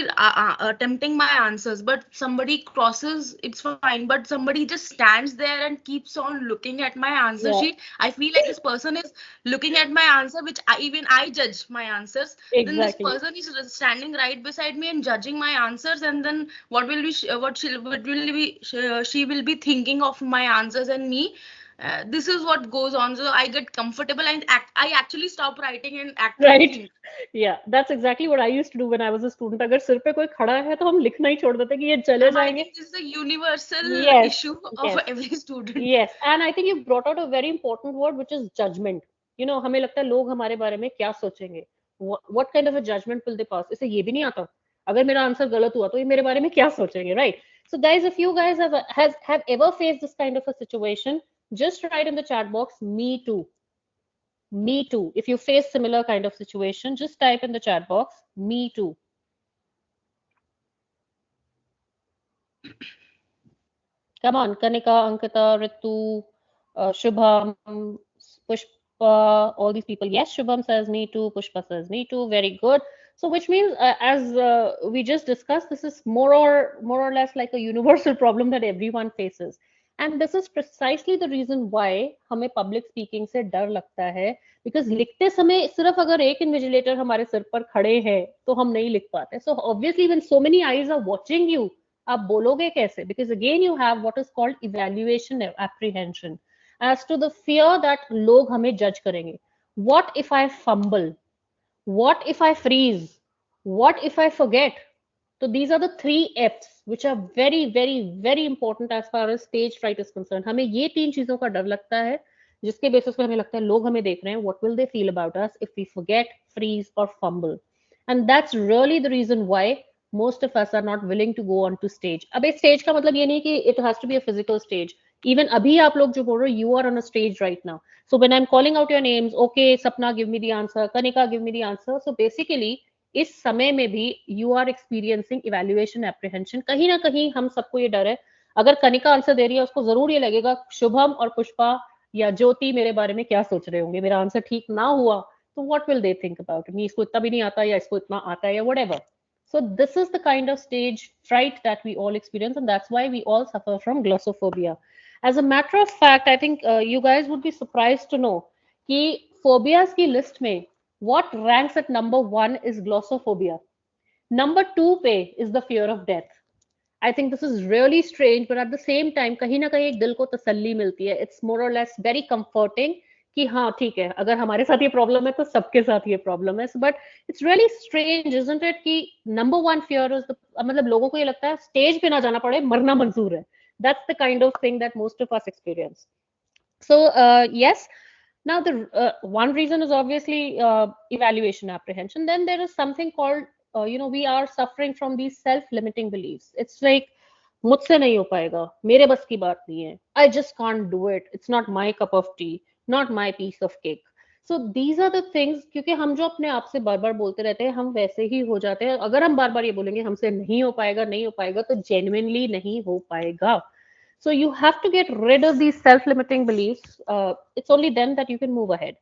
attempting my answers. But somebody crosses, it's fine. But somebody just stands there and keeps on looking at my answer Yeah, sheet. I feel like this person is looking at my answer, which even I judge my answers. Then this exactly. person is standing right beside me and judging my answers, and then what will be she will be thinking of my answers and me. This is what goes on, so I get comfortable and I actually stop writing and actually Right. think. Yeah, that's exactly what I used to do when I was a student. अगर सिर पे कोई खड़ा है तो हम लिखना ही छोड़ देते कि ये चले I जाएंगे. think this is a universal Yes, issue of yes, every student. yes. And I think you brought out a very important word, which is judgment. हमें लगता है लोग हमारे बारे में क्या सोचेंगे. What kind of a judgment will they pass? इसे ये भी नहीं आता. अगर मेरा आंसर गलत हुआ तो ये मेरे बारे में क्या सोचेंगे, right? So guys, if you guys have ever faced this kind of a situation, just write in the chat box, me too. Me too. If you face similar kind of situation, just type in the chat box, me too. Come on, Kanika, Ankita, Ritu, Shubham, Pushpa, all these people. Yes, Shubham says me too, Pushpa says me too. Very good. So which means, as we just discussed, this is more or less like a universal problem that everyone faces. And this is precisely the reason why हमें public speaking से डर लगता है, because लिखते समय सिर्फ अगर एक इन्विजिलेटर हमारे सिर पर खड़े हैं तो हम नहीं लिख पाते. So obviously when so many eyes are watching you, आप बोलोगे कैसे? Because again you have what is called evaluation apprehension, as to the fear that लोग हमें judge करेंगे. What if I fumble? What if I freeze? What if I forget? So these are the 3 F's which are very very very important as far as stage fright is concerned. हमें ये 3 चीजों का डर लगता है जिसके basis पे हमें लगता है लोग हमें देख रहे हैं. What will they feel about us if we forget, freeze or fumble? And that's really the reason why most of us are not willing to go on to stage. अब इस stage का मतलब ये नहीं कि it has to be a physical stage. Even अभी आप लोग जो बोल रहे हो, you are on a stage right now. So when I'm calling out your names, okay, Sapna, give me the answer, Kanika, give me the answer. So basically इस समय में भी you are experiencing evaluation apprehension. कहीं ना कहीं हम सबको ये डर है, अगर कनिका आंसर दे रही है उसको जरूर ये लगेगा शुभम और पुष्पा या ज्योति मेरे बारे में क्या सोच रहे होंगे, मेरा आंसर ठीक ना हुआ तो what will they think about me, इसको इतना भी नहीं आता या इसको इतना आता है या whatever. So this is the kind of stage fright that we all experience, and that's why we all suffer from glossophobia. As a matter of fact, I think you guys would be surprised to know कि phobias की list में what ranks at number 1 is glossophobia. Number 2 पे is the fear of death. I think this is really strange, but at the same time कहीं ना कहीं एक दिल को तसल्ली मिलती है. It's more or less very comforting कि हाँ ठीक है, अगर हमारे साथ ये प्रॉब्लम है तो सबके साथ ये प्रॉब्लम है. But it's really strange, isn't it, कि number 1 fear is the, मतलब लोगों को ये लगता है स्टेज पे ना जाना पड़े, मरना मंजूर है. That's the kind of thing that most of us experience. So yes, now the one reason is obviously evaluation apprehension. Then there is something called we are suffering from these self-limiting beliefs. It's like मुझसे नहीं हो पाएगा, मेरे बस की बात नहीं है, I just can't do it, it's not my cup of tea, not my piece of cake. So these are the things, क्योंकि हम जो अपने आप से बार बार बोलते रहते हैं हम वैसे ही हो जाते हैं. अगर हम बार बार ये बोलेंगे हमसे नहीं हो पाएगा नहीं हो पाएगा तो genuinely नहीं हो पाएगा. So you have to get rid of these self-limiting beliefs. It's only then that you can move ahead.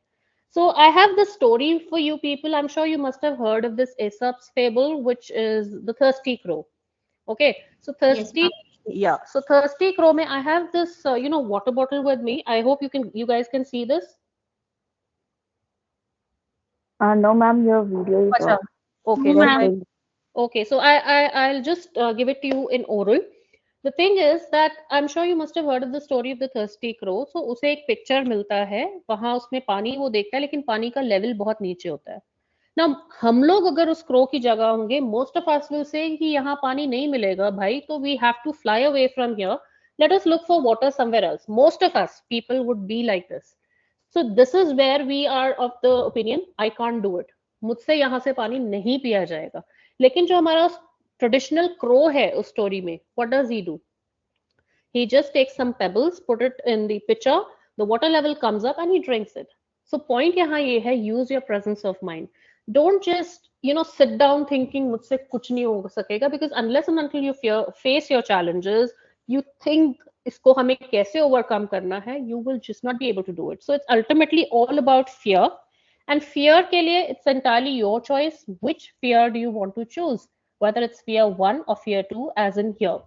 So I have this story for you people. I'm sure you must have heard of this Aesop's fable, which is the thirsty crow. Okay, so thirsty, yeah. So thirsty crow. May I have this, water bottle with me? I hope you guys can see this. No, ma'am, your video is off. Okay, then okay. So I'll just give it to you in oral. The thing is that I'm sure you must have heard of the story of the thirsty crow. So उसे एक picture मिलता है, वहां उसमें पानी वो देखता है, लेकिन पानी का लेवल बहुत नीचे होता है. ना हम लोग अगर उस क्रो की जगह होंगे, most of us will say कि यहाँ पानी नहीं मिलेगा भाई, तो we have to fly away from here. Let us look for water somewhere else. Most of us people would be like this. So this is where we are of the opinion, I can't do it. मुझसे यहाँ से पानी नहीं पिया जाएगा. लेकिन जो हमारा traditional crow है उस story में, what does he do? He just takes some pebbles, put it in the pitcher, the water level comes up and he drinks it. So point यहाँ ये है, use your presence of mind. Don't just sit down thinking मुझसे कुछ नहीं हो सकेगा, because unless and until you face your challenges, you think इसको हमें कैसे overcome करना है, you will just not be able to do it. So it's ultimately all about fear. And fear के लिए it's entirely your choice. Which fear do you want to choose? Whether it's fear 1 or fear 2, as in here.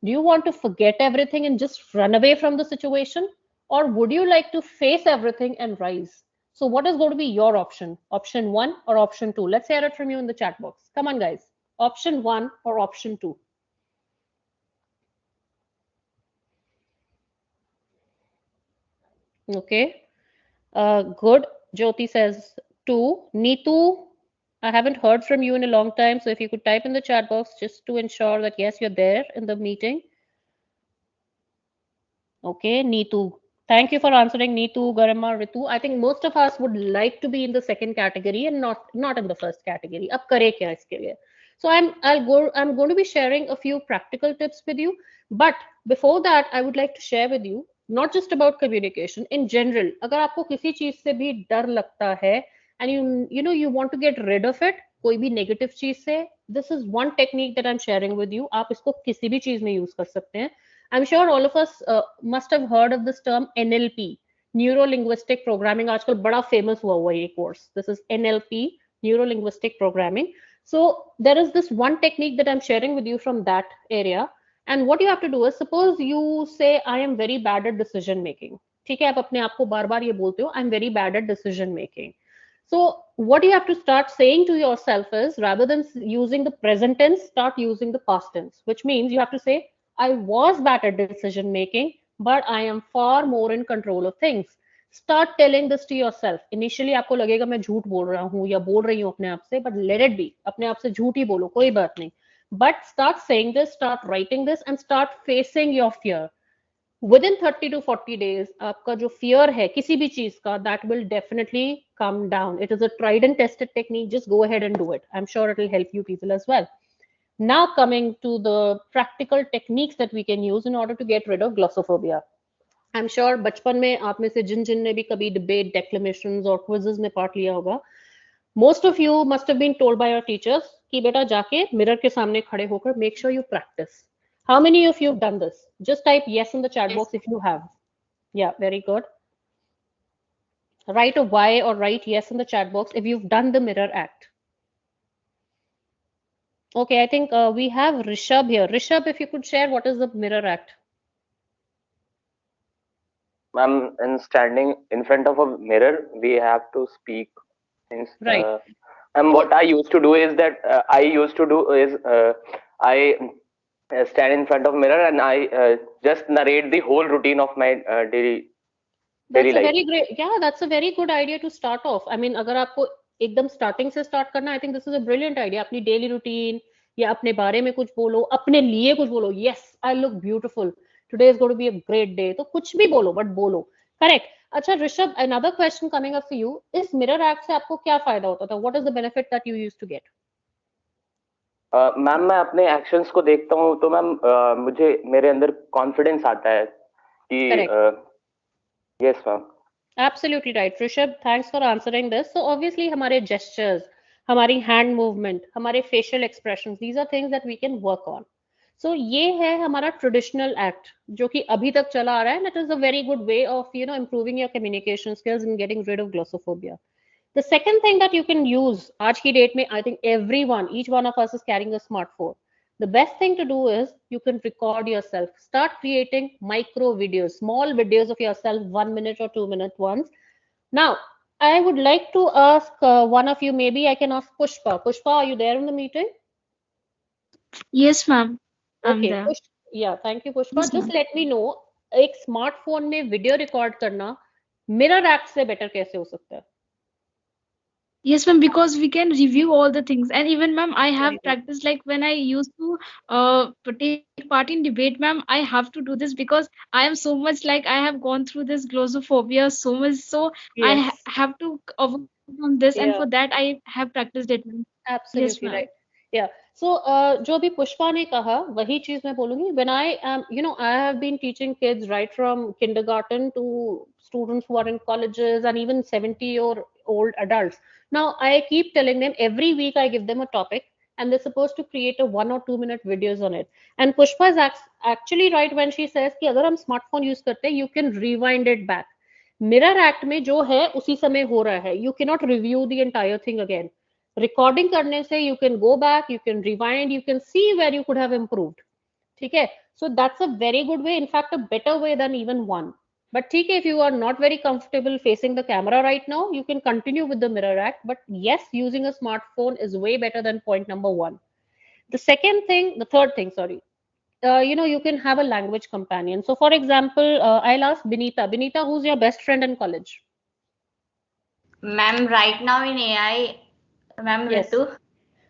Do you want to forget everything and just run away from the situation? Or would you like to face everything and rise? So what is going to be your option? Option 1 or option 2? Let's hear it from you in the chat box. Come on, guys. Option 1 or option 2? Okay. Good. Jyoti says 2. Neetu, I haven't heard from you in a long time. So if you could type in the chat box just to ensure that, yes, you're there in the meeting. Okay, Neetu. Thank you for answering, Neetu, Garima, Ritu. I think most of us would like to be in the second category and not in the first category. Ab kare kya iske liye? So I'm going to be sharing a few practical tips with you. But before that, I would like to share with you not just about communication in general. अगर आपको किसी चीज से भी डर लगता है and you want to get rid of it, कोई भी negative चीज से, this is one technique that I'm sharing with you. आप इसको किसी भी चीज में use कर सकते हैं. I'm sure all of us must have heard of this term NLP, Neuro Linguistic Programming. आजकल बड़ा famous हुआ ये course. This is NLP, Neuro Linguistic Programming. So there is this one technique that I'm sharing with you from that area. And what you have to do is, suppose you say, I am very bad at decision making. ठीक है, आप अपने आप को बार बार ये बोलते हो, I'm very bad at decision making. So what you have to start saying to yourself is, rather than using the present tense, start using the past tense, which means you have to say, I was bad at decision making, but I am far more in control of things. Start telling this to yourself. Initially आपको लगेगा मैं झूठ बोल रहा हूँ या बोल रही हूँ अपने आप से, but let it be. अपने आप से झूठ ही बोलो, कोई बात नहीं. But start saying this, start writing this, and start facing your fear. Within 30 to 40 days, आपका जो fear है किसी भी चीज का, that will definitely come down. It is a tried and tested technique. Just go ahead and do it. I'm sure it will help you people as well. Now coming to the practical techniques that we can use in order to get rid of glossophobia. I'm sure बचपन में आप में से जिन ने भी कभी debate, declamations और quizzes में part लिया होगा, most of you must have been told by your teachers कि बेटा जाके mirror के सामने खड़े होकर make sure you practice. How many of you have done this? Just type yes in the chat box if you have. Yeah, very good. Write a Y or write yes in the chat box if you've done the mirror act. Okay, I think we have Rishabh here. Rishabh, if you could share what is the mirror act? Ma'am, in standing in front of a mirror, we have to speak. Right. And what I used to do is that I stand in front of mirror and I just narrate the whole routine of my daily That's a life. very great, yeah, that's a very good idea to start off. I mean, अगर आपको एकदम starting से start करना, I think this is a brilliant idea. अपनी daily routine या अपने बारे में कुछ बोलो, अपने लिए कुछ बोलो. Yes, I look beautiful. Today is going to be a great day. तो कुछ भी बोलो, but बोलो. Correct. अच्छा Rishabh, another question coming up for you. इस mirror act से आपको क्या फायदा होता था? What is the benefit that you used to get? Ma'am, मैं अपने एक्शंस को देखता हूँ तो मैम मुझे मेरे अंदर कॉन्फिडेंस आता है कि yes ma'am. Absolutely right, Rishabh. Thanks for answering this. So obviously, हमारे gestures, हमारी hand movement, हमारे facial expressions, these are things that we can work on. So ये है हमारा traditional act जो कि अभी तक चला आ रहा है, and it is a very good way of improving your communication skills and getting rid of glossophobia. The second thing that you can use आज की date में, I think each one of us is carrying a smartphone. The best thing to do is you can record yourself. Start creating micro videos, small videos of yourself, 1 minute or 2 minute ones. Now, I would like to ask one of you, maybe I can ask Pushpa. Pushpa, are you there in the meeting? Yes, ma'am. I'm Okay. there. Yeah, thank you, Pushpa. Yes, Just ma'am. let me know, एक smartphone में video record करना mirror act से better कैसे हो सकता है? Yes, ma'am, because we can review all the things. And even, ma'am, I have practiced, like when I used to take part in debate, ma'am, I have to do this because I am so much like I have gone through this glossophobia so much. So I Yes. have to overcome this, and Yeah. for that I have practiced it, ma'am. Yes, Absolutely ma'am. right. Yeah. So, जो भी पुष्पा ने कहा, वही चीज मैं बोलूंगी. When I am, I have been teaching kids right from kindergarten to students who are in colleges and even 70-year-old adults. Now, I keep telling them every week I give them a topic and they're supposed to create a 1 or 2 minute videos on it. And Pushpa is actually right when she says कि अगर हम smartphone use करते हैं, you can rewind it back. Mirror act में जो है उसी समय हो रहा है. You cannot review the entire thing again. Recording करने से you can go back, you can rewind, you can see where you could have improved. ठीक है? So that's a very good way, in fact, a better way than even one. But ठीक है, if you are not very comfortable facing the camera right now, you can continue with the mirror act. But yes, using a smartphone is way better than point number one. The third thing, sorry. You can have a language companion. So, for example, I'll ask Binita. Binita, who's your best friend in college? Ma'am, right now in AI, ma'am, Yes. Ritu.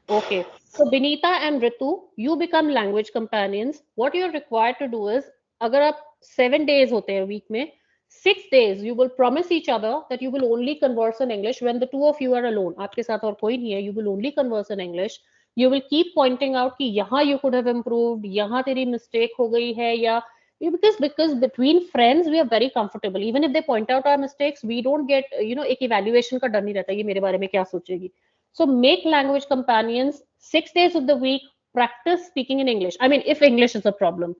Okay. So Binita and Ritu, you become language companions. What you're required to do is, अगर आप 7 days होते हैं week में, 6 days you will promise each other that you will only converse in English when the two of you are alone. आपके साथ और कोई नहीं है. You will only converse in English. You will keep pointing out कि यहाँ you could have improved, यहाँ तेरी mistake हो गई है या because between friends we are very comfortable. Even if they point out our mistakes, we don't get एक evaluation का डर नहीं रहता ये मेरे बारे में क्या सोचेगी. So make language companions 6 days of the week. Practice speaking in English. I mean, if English is a problem.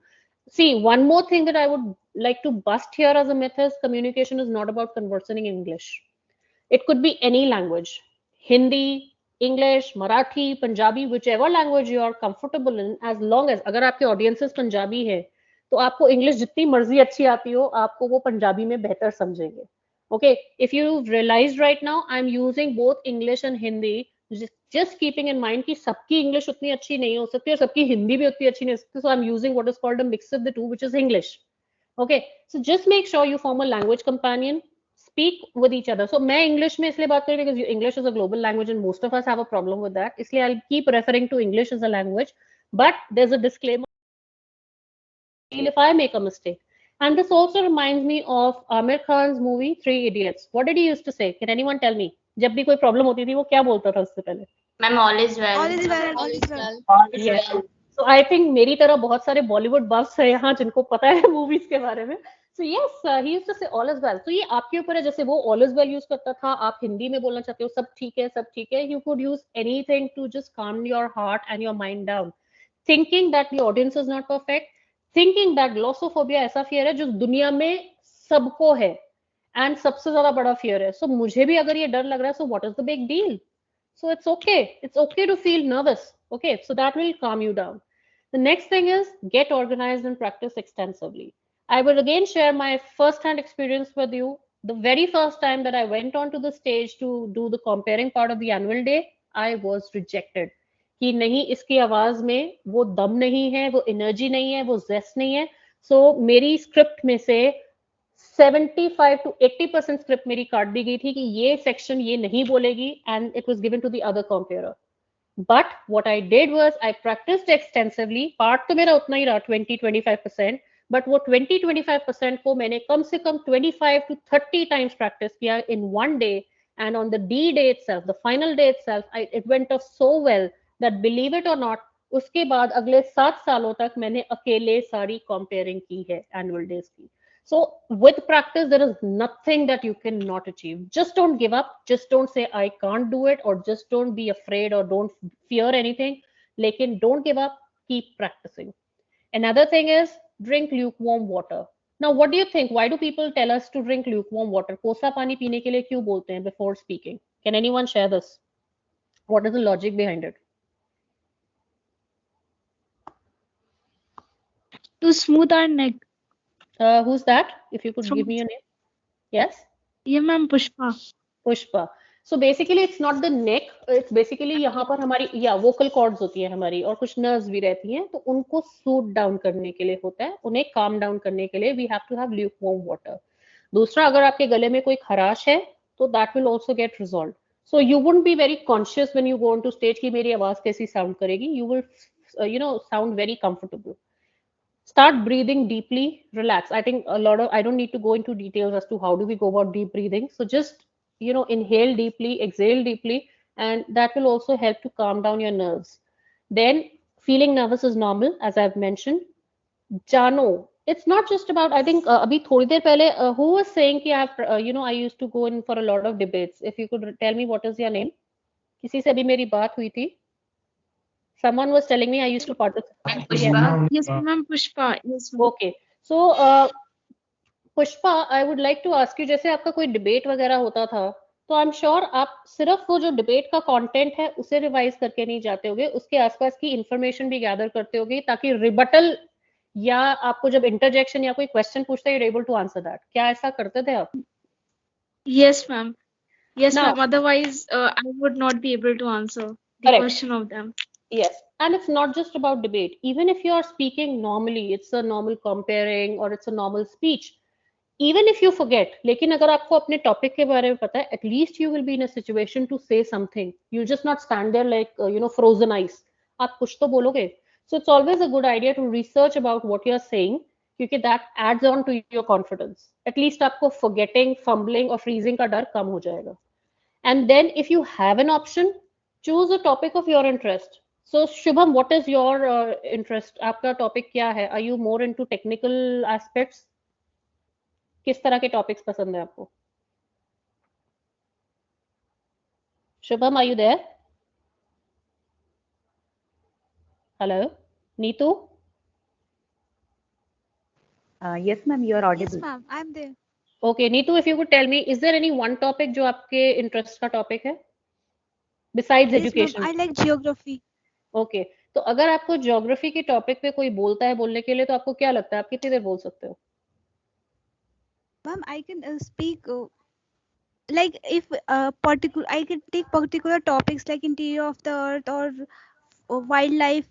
See, one more thing that I would like to bust here as a myth is communication is not about conversing in English. It could be any language. Hindi, English, Marathi, Punjabi, whichever language you are comfortable in, as long as अगर आपके audiences Punjabi है तो आपको English जितनी मर्जी अच्छी आती हो आपको वो पंजाबी में बेहतर समझेंगे. Okay, if you've realized right now, I'm using both English and Hindi, just keeping in mind कि सबकी English उतनी अच्छी नहीं हो सकती और सबकी हिंदी भी उतनी अच्छी नहीं हो सकती. So I'm using what is called a mix of the two, which is English. Okay, so just make sure you form a language companion. Speak with each other. So मैं English में इसलिए बात करूँ because English is a global language and most of us have a problem with that. इसलिए I'll keep referring to English as a language, but there's a disclaimer if I make a mistake. And this also reminds me of Amir Khan's movie Three Idiots. What did he used to say? Can anyone tell me? जब भी कोई problem होती थी वो क्या बोलता था उससे पहले? Ma'am, all is well. All is well. All is well. All is Yes. well. So I think मेरी तरह बहुत सारे Bollywood buffs हैं यहाँ जिनको पता है movies के बारे में. So yes, he used to say all is well. So ये आपके ऊपर है जैसे वो all is well use करता था आप हिंदी में बोलना चाहते हो सब ठीक है सब ठीक है. You could use anything to just calm your heart and your mind down. Thinking that the audience is not perfect, thinking that glossophobia ऐसा fear है जो दुनिया में सबको है and सबसे ज्यादा बड़ा fear है. So मुझे भी अगर ये डर लग रहा है, so what is the big deal? So it's okay. It's okay to feel nervous. Okay, so that will calm you down. The next thing is get organized and practice extensively. I will again share my first-hand experience with you. The very first time that I went onto the stage to do the comparing part of the annual day, I was rejected. कि नहीं, इसकी आवाज में वो दम नहीं है, वो एनर्जी नहीं है, वो जेस्ट नहीं है. So मेरी स्क्रिप्ट में से 75 to 80% स्क्रिप्ट मेरी काट दी गई थी कि ये सेक्शन ये नहीं बोलेगी, and it was given to the other comparer. But what I did was I practiced extensively. Part तो मेरा उतना ही रहा 20-25%, but वो 20-25% को मैंने कम से कम 25 to 30 times practice किया in one day. And on the D day itself, the final day itself, it went off so well that, believe it or not, उसके बाद अगले 7 सालों तक मैंने अकेले सारी comparing की है annual days की. So with practice, there is nothing that you cannot achieve. Just don't give up. Just don't say I can't do it, or just don't be afraid, or don't fear anything. Lekin don't give up. Keep practicing. Another thing is drink lukewarm water. Now, what do you think? Why do people tell us to drink lukewarm water? कोसा पानी पीने के लिए क्यों बोलते हैं before speaking? Can anyone share this? What is the logic behind it? To smooth our neck. Who's that? If you could give me your name. Yes? Yeah, ma'am, Pushpa. Pushpa. So basically it's not the neck, it's basically यहाँ पर हमारी vocal cords होती है हमारी, और कुछ nerves भी रहती हैं, तो उनको soothe down करने के लिए होता है, उन्हें calm down करने के लिए we have to have lukewarm water. दूसरा, अगर आपके गले में कोई खराश है तो that will also get resolved. So you wouldn't be very conscious when you go onto stage कि मेरी आवाज कैसी sound करेगी. You will sound very comfortable. Start breathing deeply, relax. I think I don't need to go into details as to how do we go about deep breathing. So just, inhale deeply, exhale deeply, and that will also help to calm down your nerves. Then feeling nervous is normal, as I've mentioned. Jano, it's not just about, I think, abhi thodi der pehle, who was saying ki I used to go in for a lot of debates. If you could tell me what is your name? Kisi se abhi meri baat hui thi. Someone was telling me I used to participate. Pushpa. Yes, ma'am, Pushpa. Yes, ma'am. Okay. So, Pushpa, I would like to ask you, जैसे आपका कोई debate वगैरह होता था, तो I am sure आप सिर्फ वो जो डिबेट का कंटेंट है उसे रिवाइज करके नहीं जाते होगे, उसके आसपास की इंफॉर्मेशन भी गैदर करते होगे, ताकि रिबटल या आपको जब इंटरजेक्शन या कोई क्वेश्चन पूछता है, you are able to answer that. क्या ऐसा करते थे आप? Yes, ma'am. Yes, ma'am. Otherwise, I would not be able to answer the question of them. Yes, and it's not just about debate. Even if you are speaking normally, it's a normal comparing or it's a normal speech. Even if you forget, लेकिन अगर आपको अपने topic के बारे में पता है, at least you will be in a situation to say something. You just not stand there like frozen ice. आप कुछ तो बोलोगे. So it's always a good idea to research about what you are saying, क्योंकि that adds on to your confidence. At least आपको forgetting, fumbling और freezing का डर कम हो जाएगा. And then if you have an option, choose a topic of your interest. So Shubham, what is your interest? आपका topic क्या है? Are you more into technical aspects? किस तरह के टॉपिक्स पसंद है आपको? Shubham, are you there? Hello, Neetu? Yes, ma'am, you are audible. Yes, ma'am, I'm there. Okay, Neetu, if you could tell me, is there any one topic जो आपके interest का topic है besides education? I like geography. Okay, तो अगर आपको geography के topic पे कोई बोलता है बोलने के लिए, तो आपको क्या लगता है आप कितनी देर बोल सकते हो? Ma'am, I can speak like if particular, I can take particular topics like interior of the earth or wildlife.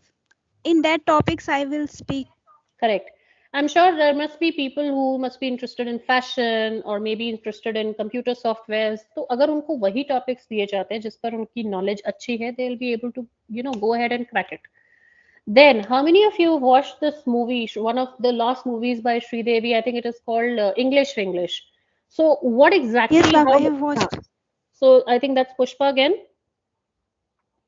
In that topics, I will speak. Correct. I'm sure there must be people who must be interested in fashion or maybe interested in computer softwares. तो अगर उनको वही topics दिए जाते हैं जिस पर उनकी knowledge अच्छी है, they'll be able to, go ahead and crack it. Then, how many of you watched this movie, one of the last movies by Sridevi? I think it is called English for English. So, what exactly? Yes, ma'am, I have watched. So, I think that's Pushpa again.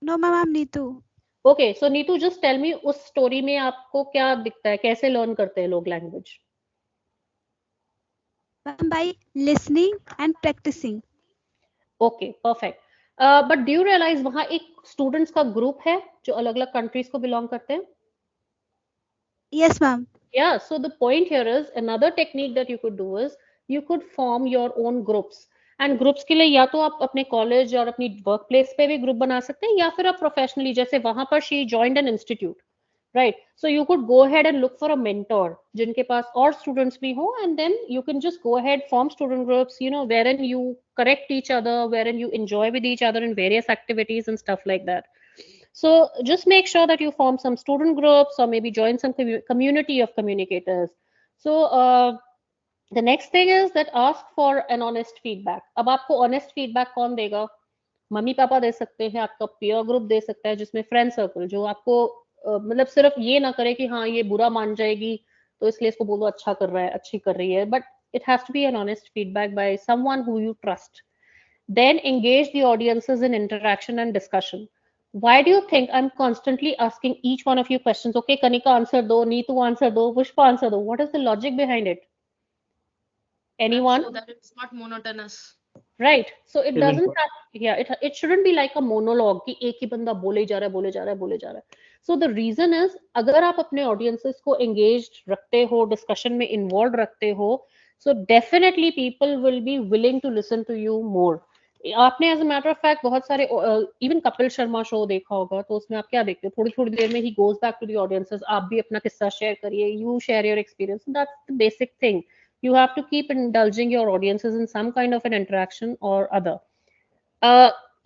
No, ma'am, I'm Neetu. Okay, so Neetu, just tell me, उस story में आपको क्या दिखता है? कैसे learn करते हैं लोग language? Ma'am, by listening and practicing. Okay, perfect. But do you realize वहाँ एक students का group है जो अलग-अलग countries को belong करते हैं? Yes, ma'am. Yeah, so the point here is another technique that you could do is you could form your own groups. And groups के लिए या तो आप अपने college और अपनी workplace पे भी group बना सकते हैं, या फिर आप professionally, जैसे वहाँ पर she joined an institute. right? So you could go ahead and look for a mentor जिनके पास और students भी हो, and then you can just go ahead, form student groups, you know, wherein you correct each other, wherein you enjoy with each other in various activities and stuff like that. So just make sure that you form some student groups or maybe join some community of communicators. So the next thing is that ask for an honest feedback. अब आपको honest feedback कौन देगा? Mummy papa दे सकते हैं, आपका peer group दे सकता है, जिसमें फ्रेंड सर्कल जो आपको मतलब सिर्फ ये ना करे कि हाँ ये बुरा मान जाएगी तो इसलिए इसको बोलो अच्छा कर रहा है, अच्छी कर रही है, but it has to be an honest feedback by someone who you trust. Then engage the audiences in interaction and discussion. Why do you think I'm constantly asking each one of you questions? Okay, Kanika answer do, Neetu answer do, Pushpa answer do. What is the logic behind it? Anyone? So that it's not monotonous. Right. So it doesn't have, yeah, it shouldn't be like a monologue कि एक ही बंदा बोले ही जा रहा है, बोले जा रहा है, बोले जा रहा है. So the reason is अगर आप अपने audiences को engaged रखते हो, discussion में involved रखते हो, so definitely people will be willing to listen to you more. आपने as a matter of fact बहुत सारे इवन कपिल शर्मा शो देखा होगा, तो उसमें आप क्या देखते हो, थोड़ी थोड़ी देर में ही goes back to the audiences, आप भी अपना किस्सा शेयर करिए, you share your experience, that's the basic thing. You have to keep indulging your audiences in some kind of an interaction or other.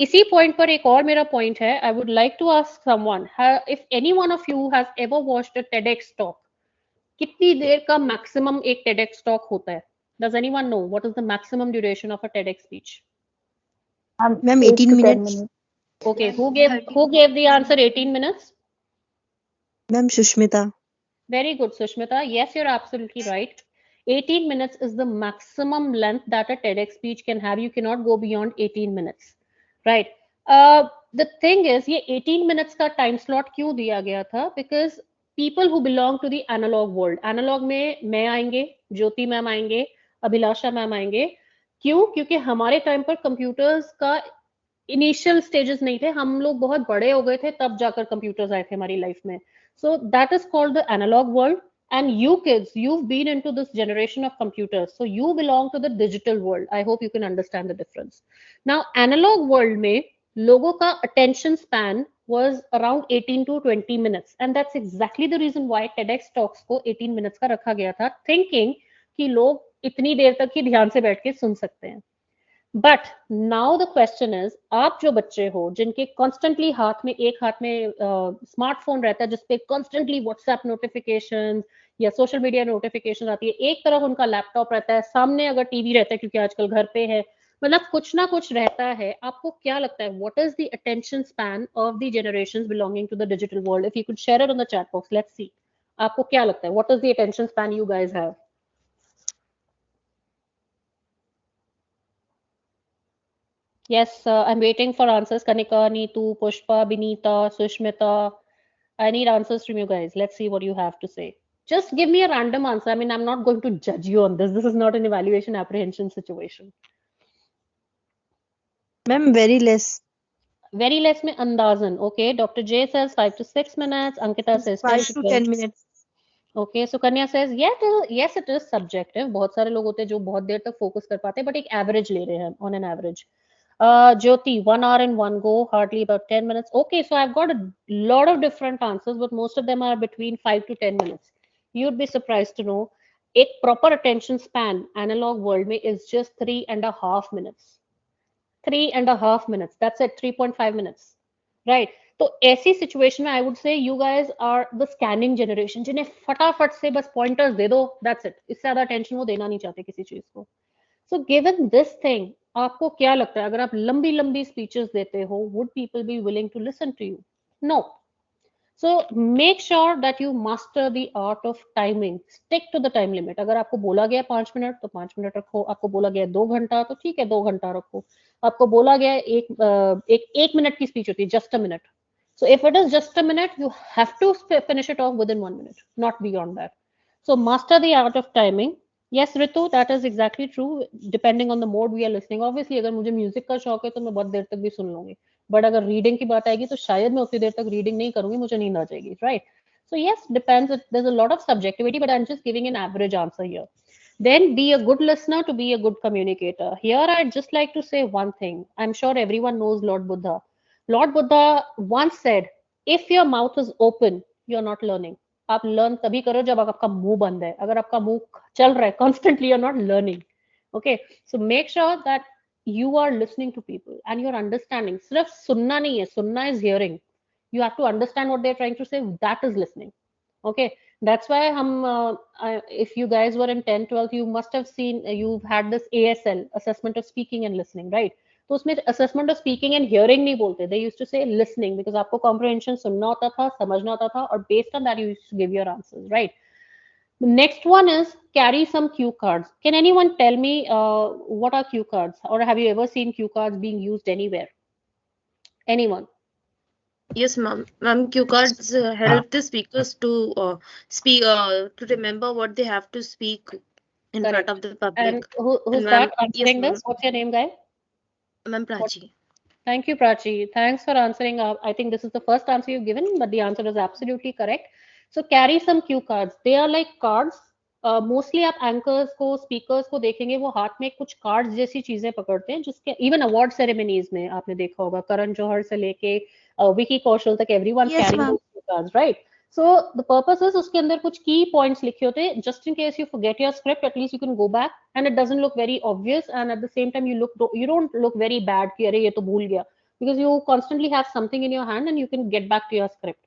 इसी point पर एक और मेरा point है. I would like to ask someone, if any one of you has ever watched a TEDx talk, कितनी देर का maximum एक TEDx talk होता है? Does anyone know what is the maximum duration of a TEDx speech? Ma'am, 18 minutes. Okay, who gave the answer 18 minutes? Ma'am, Sushmita. Very good, Sushmita. Yes, you're absolutely right. 18 minutes is the maximum length that a TEDx speech can have. You cannot go beyond 18 minutes, right? The thing is, ये 18 minutes का time slot क्यों दिया गया था? Because people who belong to the analog world, analog में मैं आएंगे, ज्योति ma'am आएंगे, अभिलाषा मैम आएंगे. क्यों? क्योंकि हमारे टाइम पर कंप्यूटर्स का इनिशियल स्टेजेस नहीं थे, हम लोग बहुत बड़े हो गए थे तब जाकर कंप्यूटर्स आए थे हमारी लाइफ में. So that is called the analog world. And you kids, you've been into this generation of computers, so you belong to the digital world. I hope you can understand the difference. Now, analog world में लोगों का attention span was around 18 to 20 minutes, and that's exactly the reason why TEDx talks को 18 minutes का रखा गया था, thinking कि लोग इतनी देर तक ही ध्यान से बैठ के सुन सकते हैं. But now the question is, आप जो बच्चे हो जिनके कॉन्स्टेंटली एक हाथ में स्मार्टफोन रहता है जिसपे कॉन्स्टेंटली व्हाट्सएप नोटिफिकेशन या सोशल मीडिया नोटिफिकेशन आती है, एक तरफ उनका लैपटॉप रहता है, सामने अगर टीवी रहता है क्योंकि आजकल घर पे है, मतलब कुछ ना कुछ रहता है, आपको क्या लगता है what is the attention span of the generations belonging to the digital world? If you could share it on the chat box, let's see. आपको क्या लगता है what is the attention span you guys have? Yes, I'm waiting for answers. Kanika, Neetu, Pushpa, Binita, Sushmita. I need answers from you guys. Let's see what you have to say. Just give me a random answer. I mean, I'm not going to judge you on this. This is not an evaluation apprehension situation. Ma'am, very less. Very less में अंदाजन. Okay, Dr. J says 5 to 6 minutes. Ankita says 5 to 10 minutes. Okay, so Kanya says yes, it is subjective. बहुत सारे लोग होते हैं जो बहुत देर तक फोकस कर पाते हैं, but एक average ले रहे हैं on an average. Jyoti, 1 hour in one go, hardly about 10 minutes. Okay, so I've got a lot of different answers, but most of them are between 5 to 10 minutes. You'd be surprised to know, a proper attention span, analog world में is just 3.5 minutes. 3.5 minutes. That's it, 3.5 minutes. Right? तो ऐसी situation में I would say you guys are the scanning generation, जिन्हें फटाफट से बस pointers दे दो, that's it. इससे ज्यादा अटेंशन वो देना नहीं चाहते किसी चीज को. सो गिवन दिस थिंग, आपको क्या लगता है अगर आप लंबी लंबी स्पीचेस देते हो, would people be willing to listen to you? No. So make sure that you master the art of timing. Stick to the time limit. अगर आपको बोला गया 5 मिनट तो 5 मिनट रखो, आपको बोला गया 2 घंटा तो ठीक है 2 घंटा रखो, आपको बोला गया एक मिनट की स्पीच होती है, just a minute. So if it is just a minute, you have to finish it off within 1 minute, not beyond that. So master the art of timing. Yes, Ritu, that is exactly true. Depending on the mode we are listening. Obviously, अगर मुझे music का शौक है तो मैं बहुत देर तक भी सुन लूंगी. बट अगर रीडिंग की बात आएगी तो शायद मैं उतनी देर तक रीडिंग नहीं करूंगी, मुझे नींद आ जाएगी, right? So yes, depends. There's a lot of subjectivity, but I'm just giving an average answer here. Then be a good listener to be a good communicator. Here, I'd just like to say one thing. I'm sure everyone knows Lord Buddha. Lord Buddha once said, if your mouth is open, you're not learning. आप learn तभी करो जब आपका मुंह बंद है. अगर आपका मुंह चल रहा है constantly, you're not learning. Okay, so make sure that you are listening to people and you're understanding. सिर्फ सुनना नहीं है, सुनना is hearing. You have to understand what they're trying to say. That is listening. Okay, that's why if you guys were in 10th 12th, you must have seen, you've had this ASL, assessment of speaking and listening, right? तो उसमें assessment of speaking and hearing नहीं बोलते, they used to say listening, because आपको comprehension सुनना होता था, समझना होता था, और based on that you used to give your answers, right? The next one is carry some cue cards. Can anyone tell me what are cue cards, or have you ever seen cue cards being used anywhere? Anyone? Yes, ma'am. Ma'am, cue cards help the speakers to speak to remember what they have to speak in Correct. front of the public. And who's And that ma'am, yes, answering ma'am. this? What's your name, guy? Ma'am Prachi. Thank you, Prachi. Thanks for answering. I think this is the first answer you've given, but the answer is absolutely correct. So carry some cue cards. They are like cards. Mostly आप anchors को, speakers को देखेंगे, वो हाथ में कुछ cards जैसी चीजें पकड़ते हैं, जिसके इवन अवार्ड सेरेमनीज में आपने देखा होगा, करण जौहर से लेके विकी कौशल तक, everyone carrying those cue cards, right? So the purpose is उसके अंदर कुछ key points लिखे होते हैं, just in case you forget your script, at least you can go back and it doesn't look very obvious, and at the same time you don't look very bad कि अरे ये तो भूल गया, because you constantly have something in your hand and you can get back to your script.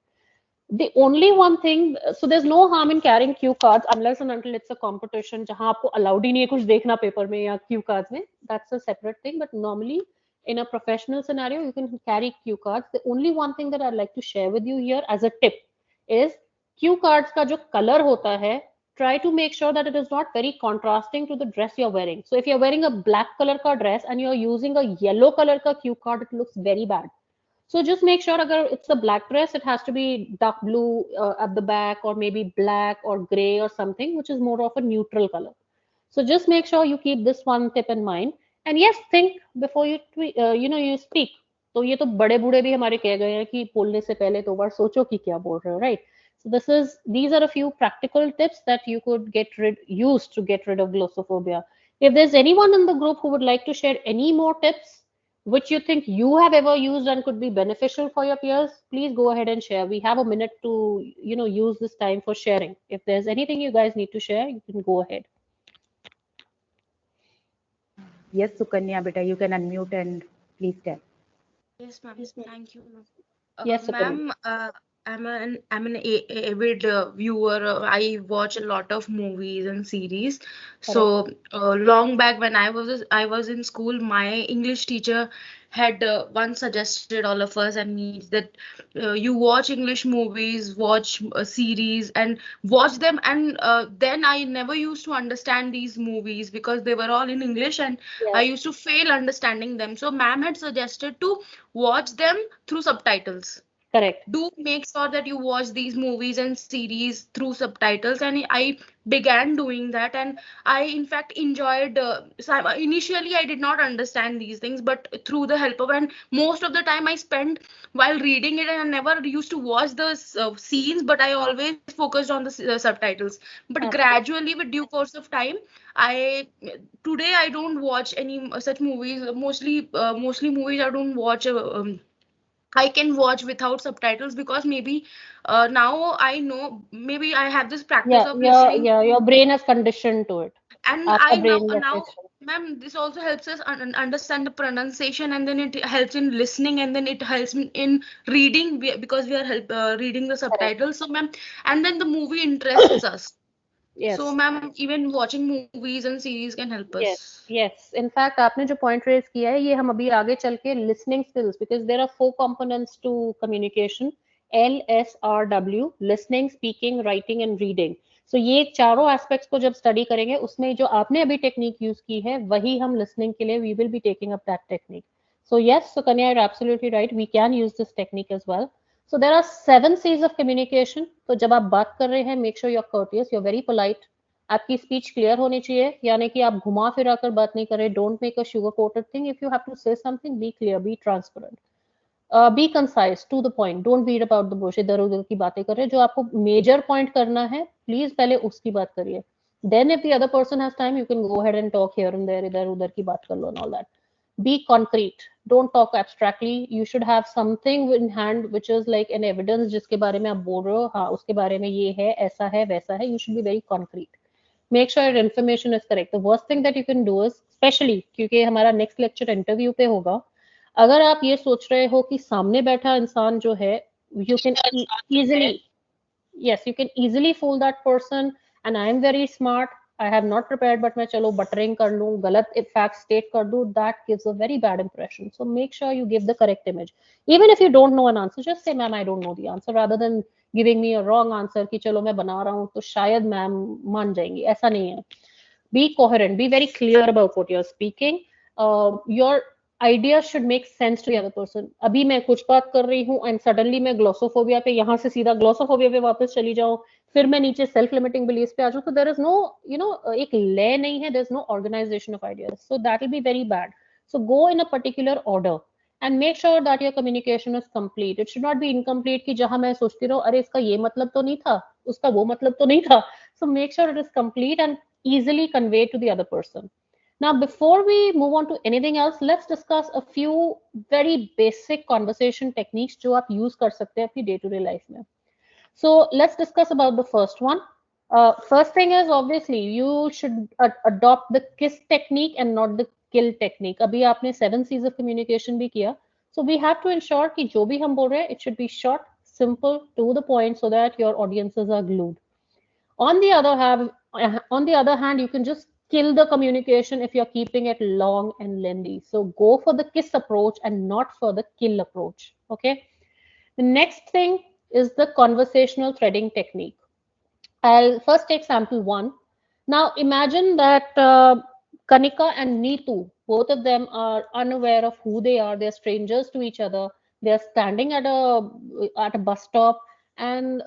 The only one thing, so there's no harm in carrying cue cards unless and until it's a competition जहाँ आपको allowed ही नहीं है कुछ देखना paper में या cue cards में, that's a separate thing, but normally in a professional scenario you can carry cue cards. The only one thing that I'd like to share with you here as a tip is cue cards का जो color होता है, try to make sure that it is not very contrasting to the dress you're wearing. So if you're wearing a black color का dress and you're using a yellow color का cue card, it looks very bad. So just make sure agar it's a black dress, it has to be dark blue at the back, or maybe black or gray or something, which is more of a neutral color. So just make sure you keep this one tip in mind. And yes, think before you you speak. तो ये तो बड़े बूढ़े भी हमारे कह गए हैं कि बोलने से पहले दो बार सोचो कि क्या बोल रहे हो, right? So these are a few practical tips that you could use to get rid of glossophobia. If there's anyone in the group who would like to share any more tips which you think you have ever used and could be beneficial for your peers, please go ahead and share. We have a minute to use this time for sharing. If there's anything you guys need to share, you can go ahead. Yes, Sukanya, beta, you can unmute and please tell. Yes, ma'am. Thank you. Yes, ma'am. I'm an avid viewer. I watch a lot of movies and series. So long back when I was in school, my English teacher had once suggested all of us and me that you watch English movies, watch a series, and watch them. And then I never used to understand these movies because they were all in English, and I used to fail understanding them. So ma'am had suggested to watch them through subtitles. Correct. Do make sure that you watch these movies and series through subtitles, and I began doing that, and I in fact enjoyed initially I did not understand these things, but through the help of, and most of the time I spent while reading it, and I never used to watch the scenes, but I always focused on the subtitles. But gradually, with due course of time, today I don't watch any such movies. Mostly movies I don't watch. I can watch without subtitles because maybe now I know, maybe I have this practice of listening. Your brain is conditioned to it. And I now, ma'am, this also helps us understand the pronunciation, and then it helps in listening, and then it helps in reading because we are reading the subtitles. So, ma'am, and then the movie interests us. Yes. So, ma'am, even watching movies and series can help us. Yes. In fact, आपने जो point raise किया है, ये हम अभी आगे चल के listening skills, because there are 4 components to communication: LSRW, listening, speaking, writing, and reading. So ये चारों aspects को जब study करेंगे, उसमें जो आपने अभी technique use की है, वही हम listening के लिए we will be taking up that technique. So yes, so Kanya, you're absolutely right. We can use this technique as well. So there are 7 C's of communication. तो जब आप बात कर रहे हैं, make sure you're courteous, you're very polite. आपकी speech clear होनी चाहिए, यानी कि आप घुमा फिरा कर बात नहीं कर रहे. Don't make a sugar coated thing. If you have to say something, be clear, be transparent, be concise, to the point. Don't beat about the bush. इधर उधर की बातें कर रहे हैं. जो आपको मेजर पॉइंट करना है, प्लीज पहले उसकी बात करिए. Then if the other person has time, you can go ahead and talk here and there, इधर उधर की बात कर लो and all that. Be concrete. Don't talk abstractly. You should have something in hand which is like an evidence जिसके बारे में आप बोल रहे हो, हाँ उसके बारे में ये है, ऐसा है, वैसा है. You should be very concrete. Make sure your information is correct. The worst thing that you can do is, especially क्योंकि हमारा next lecture interview पे होगा, अगर आप ये सोच रहे हो कि सामने बैठा इंसान जो है, you can easily, yes, you can easily fool that person, and I am very smart, I have not prepared, but मैं चलो buttering कर लूँ, गलत fact state कर दूँ, that gives a very bad impression. So make sure you give the correct image. Even if you don't know an answer, just say ma'am I don't know the answer, rather than giving me a wrong answer कि चलो मैं बना रहा हूँ तो शायद ma'am मान जाएंगी. ऐसा नहीं है. Be coherent, be very clear about what you're speaking. Your ideas should make sense to the other person. अभी मैं कुछ बात कर रही हूँ and suddenly मैं ग्लोसोफोबिया पे यहाँ से सीधा ग्लोसोफोबिया पे वापस चली जाऊँ, फिर मैं नीचे सेल्फ लिमिटिंग बिलीफ पे आ जाऊँ, तो there is no, एक लय नहीं है, there is no organization of ideas, so that will be very bad. So go in a particular order and make sure that your communication is complete. It should not be incomplete कि जहाँ मैं सोचती रहूँ अरे इसका ये मतलब तो नहीं था, उसका वो मतलब तो नहीं था. So make sure it is complete and easily conveyed to the other person. Now, before we move on to anything else, let's discuss a few very basic conversation techniques जो आप use कर सकते हैं अपनी day-to-day life में. So let's discuss about the first one. First thing is obviously you should adopt the kiss technique and not the kill technique. अभी आपने 7 C's of communication भी किया. So we have to ensure कि जो भी हम बोल रहे हैं, it should be short, simple, to the point, so that your audiences are glued. On the other hand, you can just kill the communication if you're keeping it long and lengthy. So go for the kiss approach and not for the kill approach. Okay. The next thing is the conversational threading technique. I'll first take sample 1. Now imagine that Kanika and Neetu, both of them are unaware of who they are. They're strangers to each other. They're standing at a bus stop, and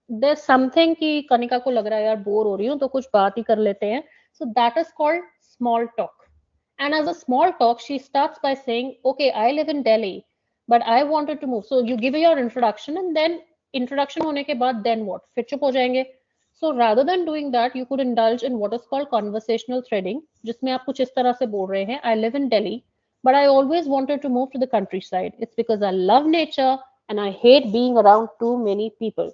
there's something कि कनिका को लग रहा है यार bore हो रही हूँ तो कुछ बात ही कर लेते हैं. So that is called small talk. And as a small talk, she starts by saying, okay, I live in Delhi, but I wanted to move. So you give your introduction, and then introduction होने के बाद then what? फिर चुप हो जाएंगे. So rather than doing that, you could indulge in what is called conversational threading, जिसमें आप कुछ इस तरह से बोल रहे हैं, I live in Delhi, but I always wanted to move to the countryside. It's because I love nature and I hate being around too many people.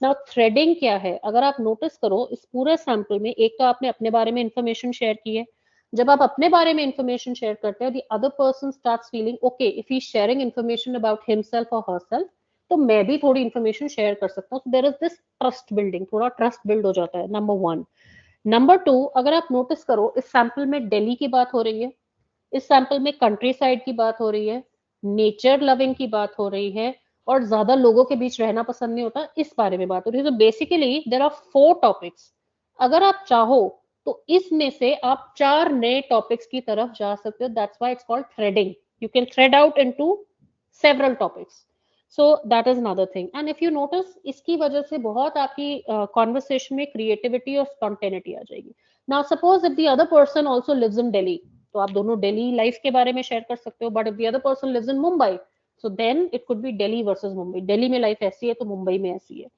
Now threading क्या है? अगर आप नोटिस करो इस पूरे सैंपल में, एक तो आपने अपने बारे में इंफॉर्मेशन शेयर की है. जब आप अपने बारे में इंफॉर्मेशन शेयर करते हैं, the other person starts feeling okay, if he's sharing information about himself or herself, तो मैं भी थोड़ी इंफॉर्मेशन शेयर कर सकता हूँ. So there is this trust building, थोड़ा ट्रस्ट बिल्ड हो जाता है. नंबर 1. नंबर 2, अगर आप नोटिस करो इस सैंपल में दिल्ली की बात हो रही है, इस सैंपल में कंट्री साइड की बात हो रही है, नेचर लविंग की बात हो रही है, और ज्यादा लोगों के बीच रहना पसंद नहीं होता, इस बारे में बात हो रही है. तो बेसिकली देयर आर 4 टॉपिक्स. अगर आप चाहो तो इसमें से आप 4 नए टॉपिक्स की तरफ जा सकते हो. That's why it's called threading. You can thread out into several topics. So that is another thing. And if you notice, इसकी वजह से बहुत आपकी कॉन्वर्सेशन में क्रिएटिविटी और स्पॉन्टेनिटी आ जाएगी. Now suppose if the other person also lives in Delhi, तो आप दोनों दिल्ली लाइफ के बारे में शेयर कर सकते हो. But if the other person lives in Mumbai, so then it could be Delhi versus Mumbai. Delhi में लाइफ ऐसी है तो मुंबई में ऐसी है.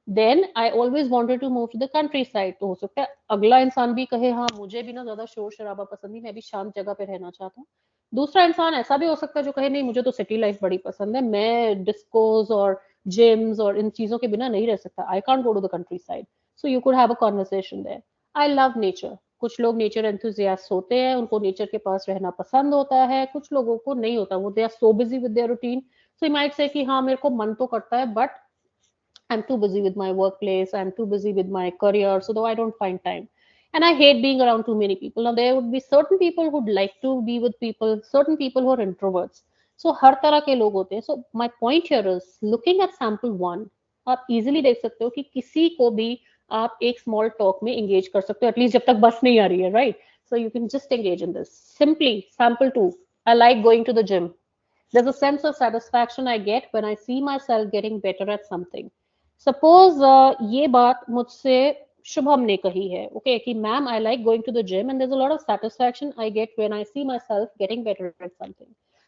Then I always wanted to move to the countryside. तो हो सकता है अगला इंसान भी कहे हाँ मुझे भी ना ज्यादा शोर शराबा पसंद नहीं, मैं भी शांत जगह पे रहना चाहता हूँ. दूसरा इंसान ऐसा भी हो सकता है जो कहे नहीं मुझे तो सिटी लाइफ बड़ी पसंद है, मैं डिस्कोस और जिम्स और इन चीजों के बिना नहीं रह सकता. I can't go to the countryside. So you could have a conversation there. I love nature. कुछ लोग नेचर एंथुजियास्ट होते हैं, उनको नेचर के पास रहना पसंद होता है. कुछ लोगों को नहीं होता, वो they are so busy with their routine. So you might say कि हाँ मेरे को मन तो करता है, but I'm too busy with my workplace, I'm too busy with my career, so though I don't find time. And I hate being around too many people. Now there would be certain people who'd like to be with people, certain people who are introverts. So हर तरह के लोग होते हैं. So my point here is, looking at sample 1, आप easily देख सकते हो कि किसी को भी आप एक small talk में engage कर सकते हो, at least जब तक बस नहीं आ रही है, right? So you can just engage in this. Simply, sample 2, I like going to the gym. There's a sense of satisfaction I get when I see myself getting better at something. Suppose ये बात मुझसे शुभम ने कही है, okay, कि ma'am I like going to the gym and there is a lot of satisfaction I get when I see myself getting better at something.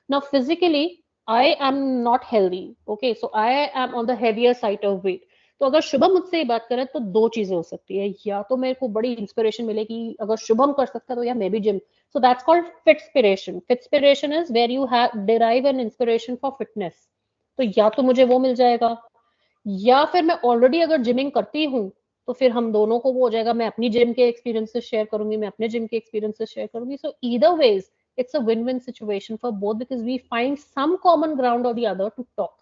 Now physically I am not healthy, okay, so I am on the heavier side of weight. तो अगर शुभम मुझसे ये बात करे तो दो चीजें हो सकती है, या तो मेरे को बड़ी इंस्पिरेशन मिलेगी, अगर शुभम कर सकता तो या may be gym. So that's called fitspiration. Fitspiration is where you have derive an inspiration for fitness. तो या तो मुझे वो मिल जाएगा, या फिर मैं ऑलरेडी अगर जिमिंग करती हूँ तो फिर हम दोनों को वो हो जाएगा, मैं अपनी जिम के एक्सपीरियंसेस शेयर करूंगी, मैं अपने जिम के एक्सपीरियंसेस शेयर करूंगी. So either ways it's a win-win situation for both because we find some common ground or the other to talk.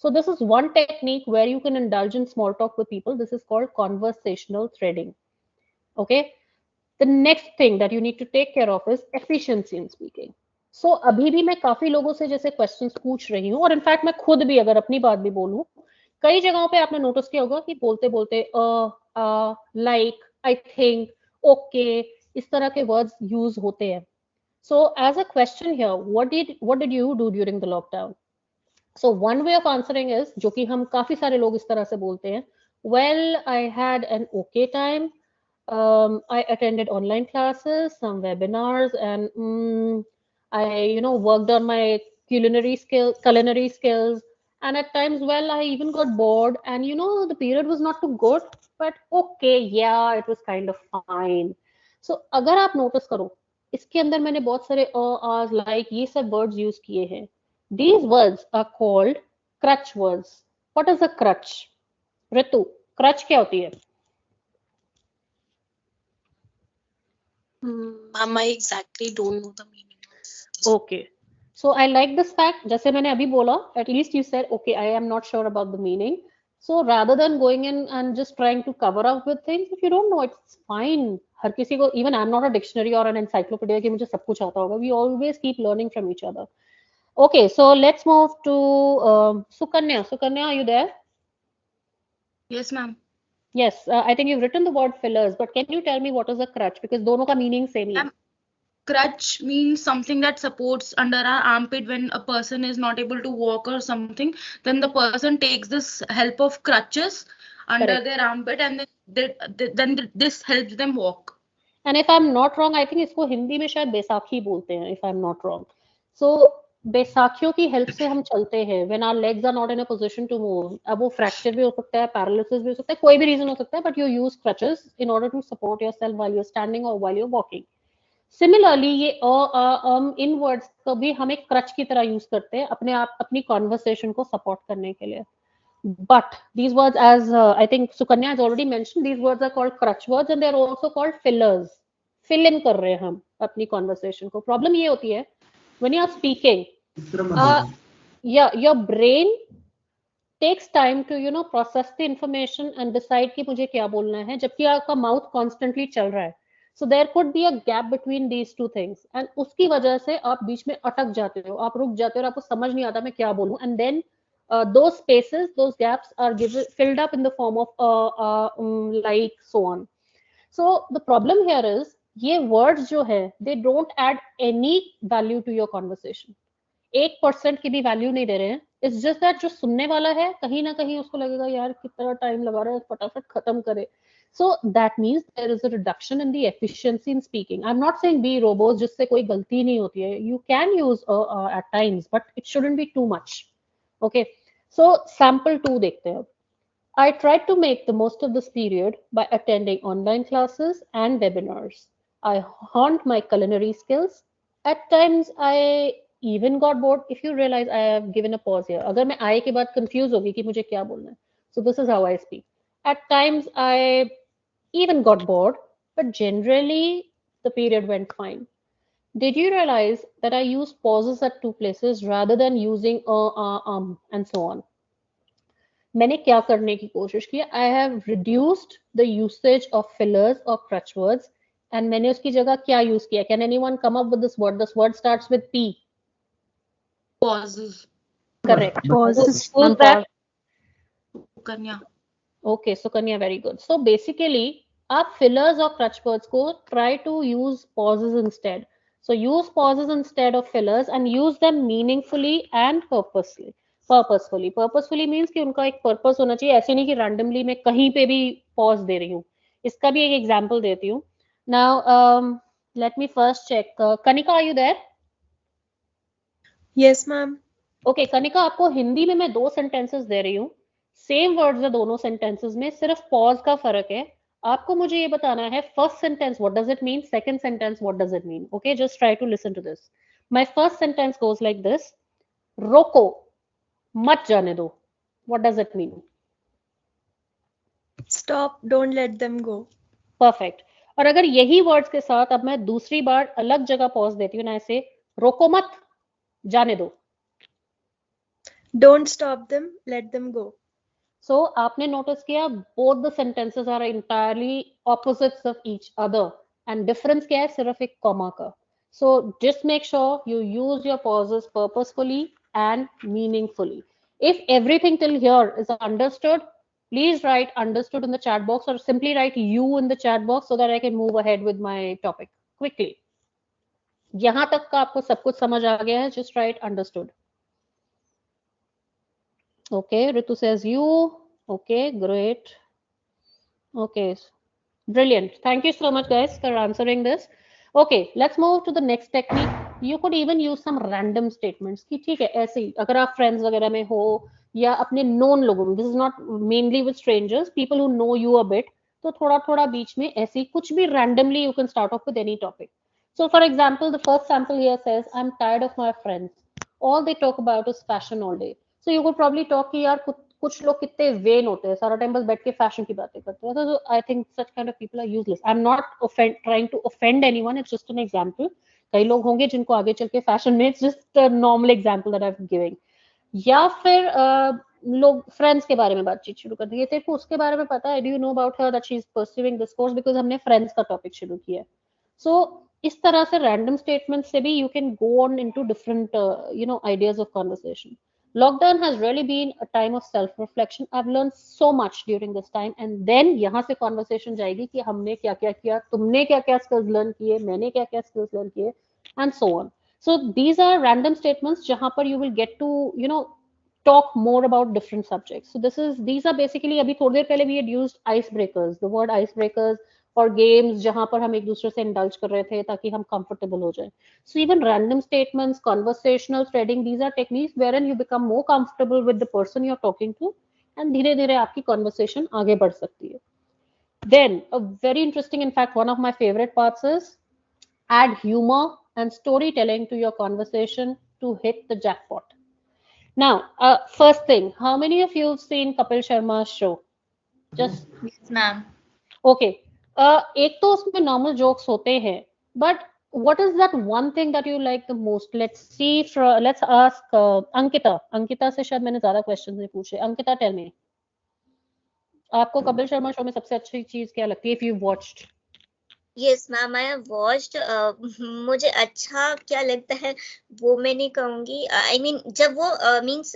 So this is one technique where you can indulge in small talk with people. This is called conversational threading. Okay. The next thing that you need to take care of is efficiency in speaking. So अभी भी मैं काफी लोगों से जैसे questions पूछ रही हूँ, और इनफैक्ट मैं खुद भी अगर अपनी बात भी बोलूँ, कई जगहों पे आपने नोटिस किया होगा कि बोलते बोलते लाइक, आई थिंक, ओके, इस तरह के वर्ड्स यूज होते हैं. So as a question here, what did you do during the lockdown? So one way of answering is, जो कि हम काफी सारे लोग इस तरह से बोलते हैं, well, I had an okay time. I attended online classes, some webinars, and I worked on my culinary skills, and at times, well, I even got bored, and the period was not too good, but okay, yeah, it was kind of fine. So अगर आप notice करो, इसके अंदर मैंने बहुत सारे like ये सब words use किए हैं. These words are called crutch words. What is a crutch? Ritu, crutch क्या होती है? Ma'am, I exactly don't know the meaning. Okay. So I like this fact. जैसे मैंने अभी बोला, at least you said, okay, I am not sure about the meaning. So rather than going in and just trying to cover up with things, if you don't know, it's fine. हर किसी को, even I'm not a dictionary or an encyclopedia कि मुझे सब कुछ आता होगा. We always keep learning from each other. Okay, so let's move to Sukanya. Sukanya, are you there? Yes, ma'am. Yes, I think you've written the word fillers, but can you tell me what is a crutch? Because दोनों का meaning same ही है. Crutch means something that supports under our armpit when a person is not able to walk or something. Then the person takes this help of crutches under Correct. their armpit, and then this helps them walk. And if I'm not wrong, I think इसको हिंदी में शायद बैसाखी बोलते हैं, if I'm not wrong. So बैसाखियों की help से हम चलते हैं when our legs are not in a position to move. अब वो fracture भी हो सकता है, paralysis भी हो सकता है, कोई भी reason हो सकता है, but you use crutches in order to support yourself while you're standing or while you're walking. Similarly, ये इन words को भी हम एक crutch की तरह use करते हैं अपनी conversation को support करने के लिए. But these words, as I think Sukanya has already mentioned, these words are called crutch words and they are also called fillers. Fill in कर रहे हैं हम अपनी conversation को. Problem ये होती है, when you are speaking, your brain takes time to process the information and decide कि मुझे क्या बोलना है, जबकि आपका mouth constantly चल रहा है. So there could be a gap between these two things, and उसकी वजह से आप बीच में अटक जाते हो, आप रुक जाते हो और आपको समझ नहीं आता मैं क्या बोलूं, and then those spaces, those gaps are filled up in the form of like so on. So the problem here is ये words जो है, they don't add any value to your conversation. 1% की भी वैल्यू नहीं दे रहे हैं. It's just that जो सुनने वाला है कहीं ना कहीं उसको लगेगा यार कितना टाइम लगा रहा है, फटाफट खत्म करे. So that means there is a reduction in the efficiency in speaking. I'm not saying be robots जिससे कोई गलती नहीं होती है. You can use at times, but it shouldn't be too much. Okay. So sample 2 देखते हैं. I tried to make the most of this period by attending online classes and webinars. I honed my culinary skills. At times I even got bored. If you realize I have given a pause here. अगर मैं I के बाद confuse होगी कि मुझे क्या बोलना है. So this is how I speak. At times I even got bored, but generally the period went fine. Did you realize that I use pauses at 2 places rather than using and so on? मैंने क्या करने की कोशिश की? I have reduced the usage of fillers or crutch words, and मैंने उसकी जगह क्या use किया? Can anyone come up with this word? This word starts with P. Pauses. Correct. Pauses. Who's that? Kanya. Okay, so Kanya, very good. So basically, आप fillers or crutch words को try to use pauses instead. So use pauses instead of fillers and use them meaningfully and purposefully. Purposefully means कि उनका एक purpose होना चाहिए. ऐसे नहीं कि randomly मैं कहीं पे भी pause दे रही हूँ. इसका भी एक example देती हूँ. Now, let me first check. Kanika, are you there? Yes, ma'am. Okay, Kanika, आपको हिंदी में मैं 2 sentences दे रही हूँ. सेम वर्ड्स है दोनों सेंटेंसेस में, सिर्फ पॉज का फर्क है. आपको मुझे ये बताना है first sentence what does it mean, second sentence what does it mean. Okay, just try to listen to this. My first sentence goes like this, रोको, मत जाने दो. What does it mean? Stop, don't let them go. Perfect. और अगर यही words के साथ अब मैं दूसरी बार अलग जगह पॉज देती हूँ ना, ऐसे, रोको मत, जाने दो. Don't stop them, let them go. So आपने नोटिस किया both the sentences are entirely opposites of each other and difference क्या है, सिर्फ एक comma का. So just make sure you use your pauses purposefully and meaningfully. If everything till here is understood, please write understood in the chat box or simply write you in the chat box so that I can move ahead with my topic quickly. यहाँ तक का आपको सब कुछ समझ आ गया है, just write understood. Okay, Ritu says you. Okay, great. Okay, brilliant. Thank you so much, guys, for answering this. Okay, let's move to the next technique. You could even use some random statements कि ठीक है ऐसे ही अगर आप friends वगैरह में हो या अपने known लोगों में, this is not mainly with strangers, people who know you a bit, तो थोड़ा थोड़ा बीच में ऐसे ही कुछ भी randomly you can start off with any topic. So for example, the first sample here says, I'm tired of my friends. All they talk about is fashion all day. So you could probably talk कि यार कुछ लोग कितने when होते हैं, सारा time बस बैठ के फैशन की बातें करते हैं. So I think such kind of people are useless. I'm not trying to offend anyone. It's just an example. कई लोग होंगे जिनको आगे चल के फैशन में, it's just a normal example that I'm giving. या फिर लोग फ्रेंड्स के बारे में बातचीत शुरू कर दी, तेरे को उसके बारे में पता है, do you know about her that she is pursuing this course, because हमने फ्रेंड्स का टॉपिक शुरू किया. सो इस तरह से रैंडम स्टेटमेंट से भी you can go on into different ideas of conversation. Lockdown has really been a time of self-reflection. I've learned so much during this time, and then यहाँ से conversation जाएगी कि हमने क्या क्या किया, तुमने क्या क्या skills learn किए, मैंने क्या क्या skills learn किए, and so on. So these are random statements जहाँ पर you will get to talk more about different subjects. So these are basically, अभी थोड़ी देर पहले we had used icebreakers, the word icebreakers, और games जहां पर हम एक दूसरे से indulge कर रहे थे ताकि हम comfortable हो जाए. So even random statements, conversational threading, these are techniques wherein you become more comfortable with the person you're talking to, and धीरे धीरे आपकी conversation आगे बढ़ सकती है. Then a very interesting, in fact, one of my favorite parts is add humor and storytelling to your conversation to hit the jackpot. Now, first thing, how many of you have seen Kapil Sharma's show? Just Yes, ma'am. Okay. एक तो उसमें normal jokes होते हैं, but what is that one thing that you like the most? Let's see. Let's ask Ankita. Ankita से शायद मैंने ज्यादा questions नहीं पूछे. Ankita, tell me. आपको कपिल शर्मा शो में सबसे अच्छी चीज क्या लगती है? If you've watched. Yes, ma'am, I have watched. मुझे अच्छा क्या लगता है वो मैं नहीं कहूँगी. I mean जब वो means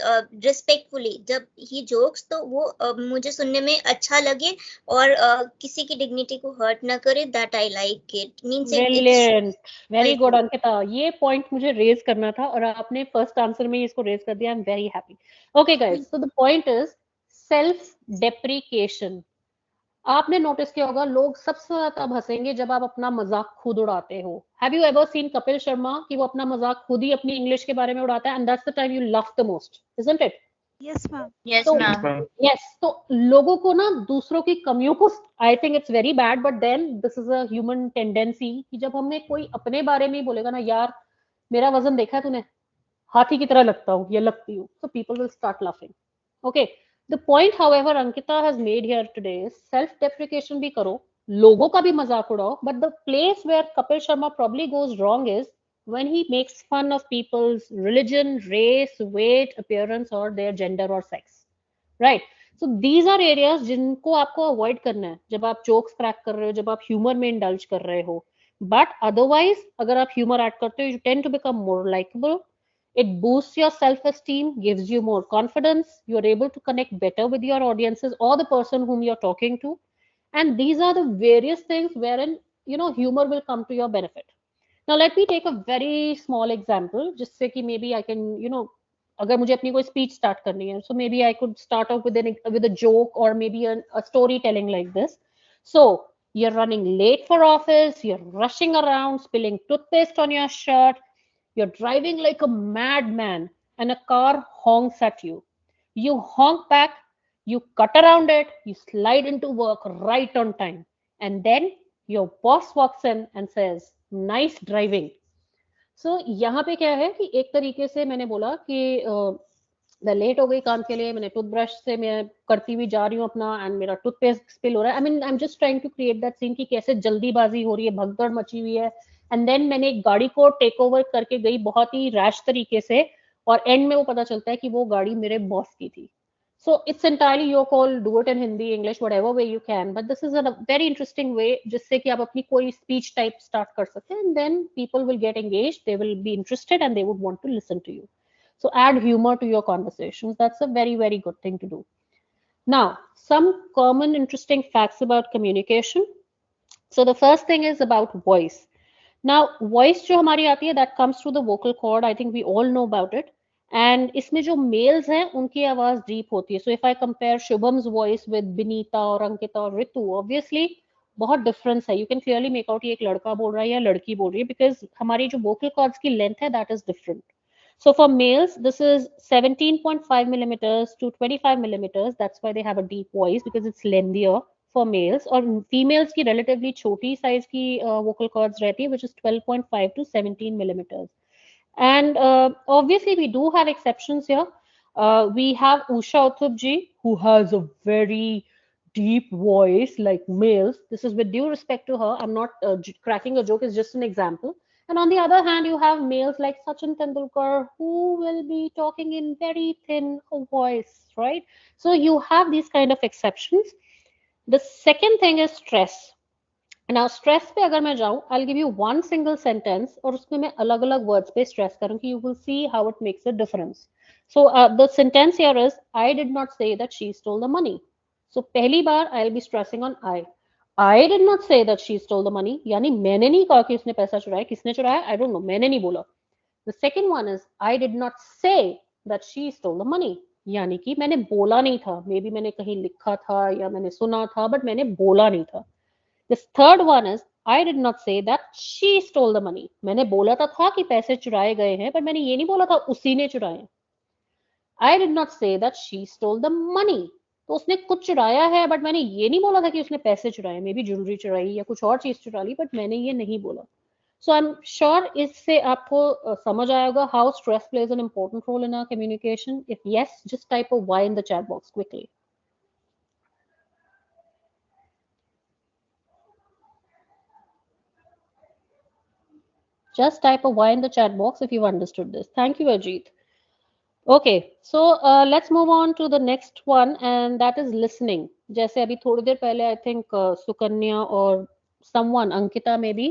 respectfully जब he jokes तो वो मुझे सुनने में अच्छा लगे और किसी की dignity को hurt ना करे. That I like it. Means Brilliant. Very good, Ankita. ये point मुझे raise करना था और आपने first answer में इसको raise कर दिया. I'm very happy. Okay, guys. So the point is self-deprecation. आपने नोटिस किया होगा लोग सबसे ज्यादा तब हंसेंगे जब आप अपना मजाक खुद उड़ाते हो. Have you ever seen Kapil Sharma कि वो अपना मजाक खुद ही अपनी इंग्लिश के बारे में उड़ाता है, and that's the time you love the most, isn't it? Yes, ma'am. Yes, तो ma'am. यस, तो लोगों को ना दूसरों की कमियों को, I think it's very bad, but then this is a human tendency कि जब हमें कोई अपने बारे में ही बोलेगा ना, यार मेरा वजन देखा है तूने, हाथी की तरह लगता हूँ या लगती हूँ, so people will start laughing. Okay. The point, however, Ankita has made here today is self-deprecation भी करो, लोगों का भी मजाक उड़ाओ, but the place where Kapil Sharma probably goes wrong is when he makes fun of people's religion, race, weight, appearance, or their gender or sex. Right? So these are areas जिनको आपको avoid करना है जब आप jokes crack कर रहे हो, जब आप humor में indulge कर रहे हो. But otherwise, अगर आप humor add करते हो, you tend to become more likable. It boosts your self-esteem, gives you more confidence. You're able to connect better with your audiences or the person whom you're talking to. And these are the various things wherein, humor will come to your benefit. Now, let me take a very small example, just say कि maybe I can, अगर मुझे अपनी कोई speech start करनी है, so maybe I could start off with a joke or maybe a storytelling like this. So, you're running late for office, you're rushing around, spilling toothpaste on your shirt, you're driving like a madman and a car honks at you. You honk back, You cut around it, you slide into work right on time, and then your boss walks in and says, nice driving. So यहाँ पे क्या है कि एक तरीके से मैंने बोला कि मैं लेट हो गई काम के लिए, मैंने टूथब्रश से मैं करती हुई जा रही हूँ अपना, एंड मेरा टूथपेस्ट स्पिल हो रहा है. I mean I am just trying to create that scene कि कैसे जल्दीबाजी हो रही है, भगदड़ मची हुई है, एंड देन मैंने एक गाड़ी को टेक ओवर करके गई बहुत ही रैश तरीके से, और एंड में वो पता चलता है कि वो गाड़ी मेरे बॉस की थी. So it's entirely your call. Do it in Hindi, English, whatever way you can. But this is a very interesting way, जिससे कि आप अपनी कोई speech type start कर सकते हैं, and then people will get engaged, they will be interested, and they would want to listen to you. So add humor to your conversations. That's a very, very good thing to do. Now, some common interesting facts about communication. So the first thing is about voice. Now, voice जो हमारी आती है, that comes through the vocal cord. I think we all know about it. And इसमें जो mails हैं उनकी आवाज deep होती है. So if I compare Shubham's voice with Binita और अंकिता और ऋतु, ऑब्वियसली बहुत डिफरेंस है. You can clearly make out ये एक लड़का बोल रहा है या लड़की बोल रही है, बिकॉज हमारी जो वोकल कॉर्ड्स की लेंथ है that is different. So for males, this is 17.5 millimeters to 25 millimeters. That's why they have a deep voice, because it's lengthier for males. और females की relatively छोटी size की vocal cords रहती है, which is 12.5 to 17 millimeters. And obviously, we do have exceptions here. We have Usha Uthupji, who has a very deep voice like males. This is with due respect to her. I'm not cracking a joke, it's just an example. And on the other hand, you have males like Sachin Tendulkar, who will be talking in very thin voice, right? So you have these kind of exceptions. The second thing is stress. Now stress पे अगर मैं जाऊं, I will give you one single sentence और उसमें मैं अलग अलग words पे स्ट्रेस करूंगी. You will see how it makes a difference. So the sentence here is, I did not say that she stole the money. सो पहली बार I will be stressing on I did not say that she stole the money, यानी मैंने नहीं कहा कि उसने पैसा चुराया. किसने चुराया? आई डोंट नो, मैंने नहीं बोला. The second one is, I did not say that she stole the money, यानी कि मैंने बोला नहीं था. मे बी मैंने कहीं लिखा था या मैंने सुना था, बट मैंने बोला नहीं था. This third one is, I did not say that she stole the money. मैंने बोला था कि पैसे चुराए गए हैं, पर मैंने ये नहीं बोला था उसी ने चुराए. I did not say that she stole the money. तो उसने कुछ चुराया है, बट मैंने ये नहीं बोला था कि उसने पैसे चुराए. मे बी ज्वेलरी चुराई या कुछ और चीज चुरा ली, बट मैंने ये नहीं बोला. So I'm sure इससे आपको समझ आया होगा how stress plays an important role in our communication. If yes, just type a Y in the chat box quickly. Just type a Y in the chat box if you've understood this. Thank you, Ajit. Okay, so let's move on to the next one, and that is listening. जैसे अभी थोड़ी देर पहले I think Sukanya और someone, Ankita maybe,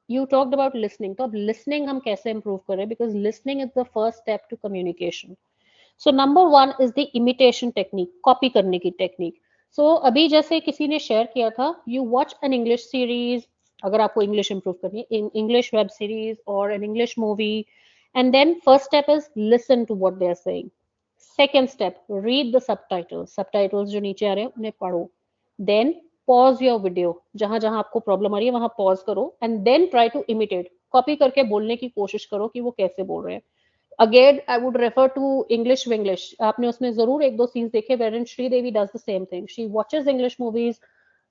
you talked about listening. तो अब listening हम कैसे improve करें? Because listening is the first step to communication. So number one is the imitation technique, copy करने की technique. So अभी जैसे किसी ने share किया था, you watch an English series, अगर आपको English improve करनी है, in English web series or an English movie, and then first step is listen to what they are saying. Second step, read the subtitles. Subtitles जो नीचे आ रहे हैं उन्हें पढ़ो. Then pause your video. जहां जहां आपको प्रॉब्लम आ रही है वहां pause करो, and then try to imitate. Copy करके बोलने की कोशिश करो कि वो कैसे बोल रहे हैं. Again, I would refer to English Winglish. आपने उसमें जरूर एक दो scenes देखे wherein Sridevi does the same thing. She watches English movies,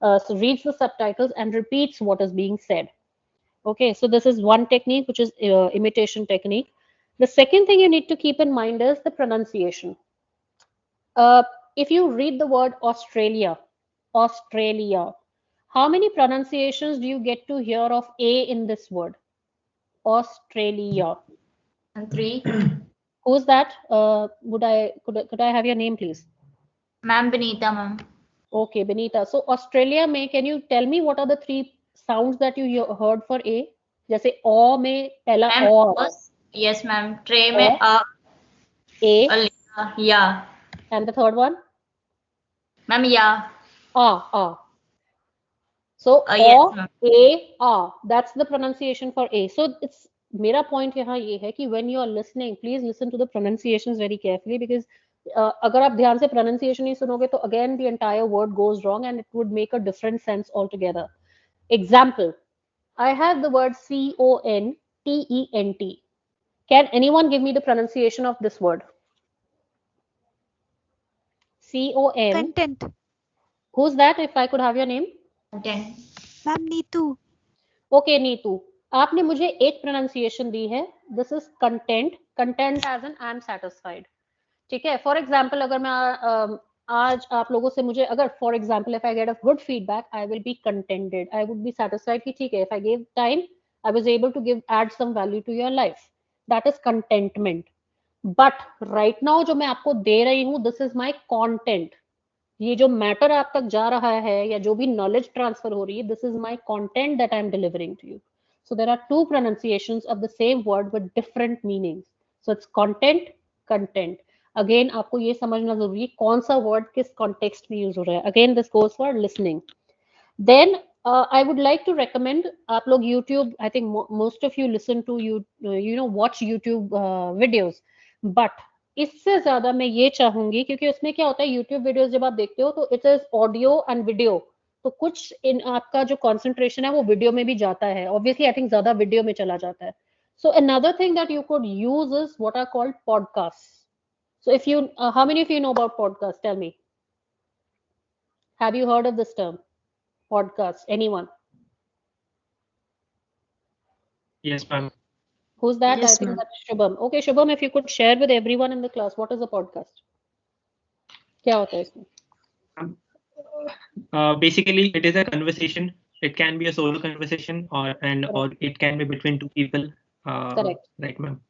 so reads the subtitles and repeats what is being said. Okay, so this is one technique, which is imitation technique. The second thing you need to keep in mind is the pronunciation. If you read the word Australia, how many pronunciations do you get to hear of A in this word? Australia. And 3. Who's that? Could I have your name, please? Ma'am, Benita, ma'am. Okay, Benita. So Australia में, can you tell me what are the 3 sounds that you heard for A? जैसे ओ में पहला ओ. Yes, ma'am. Tray में A. Yeah. And the third one? Ma'am, yeah. So yes, A. That's the pronunciation for A. So it's मेरा point यहाँ ये है कि when you are listening, please listen to the pronunciations very carefully, because अगर आप ध्यान से pronunciation नहीं सुनोगे तो again the entire word goes wrong and it would make a different sense altogether. Example, I have the word CONTENT. Can anyone give me the pronunciation of this word? C-O-N. Content. Who's that, if I could have your name? Content. Ma'am, Neetu. Okay Neetu, आपने मुझे एक pronunciation दी है, this is content, content as in I am satisfied, ठीक है. For example अगर मैं आज आप लोगों से मुझे अगर for example if I get a good feedback, I will be contented, I would be satisfied कि ठीक है, if I give time I was able to give add some value to your life, that is contentment. But right now जो मैं आपको दे रही हूँ, this is my content. ये जो मैटर आप तक जा रहा है या जो भी नॉलेज ट्रांसफर हो रही है, this is my content that I am delivering to you. So there are two pronunciations of the same word with different meanings. So it's content, content. Again आपको ये समझना जरूरी है कौन सा वर्ड किस कॉन्टेक्स्ट में यूज हो रहा है. Again this goes for listening. Then I would like to recommend आप लोग YouTube, I think most of you listen to you know watch YouTube videos, but इससे ज्यादा मैं ये चाहूंगी, क्योंकि उसमें क्या होता है YouTube वीडियोस जब आप देखते हो तो it is audio and video, तो कुछ इन आपका जो कंसंट्रेशन है वो वीडियो में भी जाता है. ऑब्वियसली आई थिंक ज्यादा वीडियो में चला जाता है. So another thing that you could use is what are called podcast. So if you how many of you know about podcast, tell me, have you heard of this term podcast? Anyone? Yes, ma'am. Who's that? Yes, I think ma'am. that's Shubham. Okay, Shubham, if you could share with everyone in the class, what is a podcast? क्या होता है इसमें? Basically, it is a conversation. It can be a solo conversation, or it can be between two people. Correct. Right, ma'am.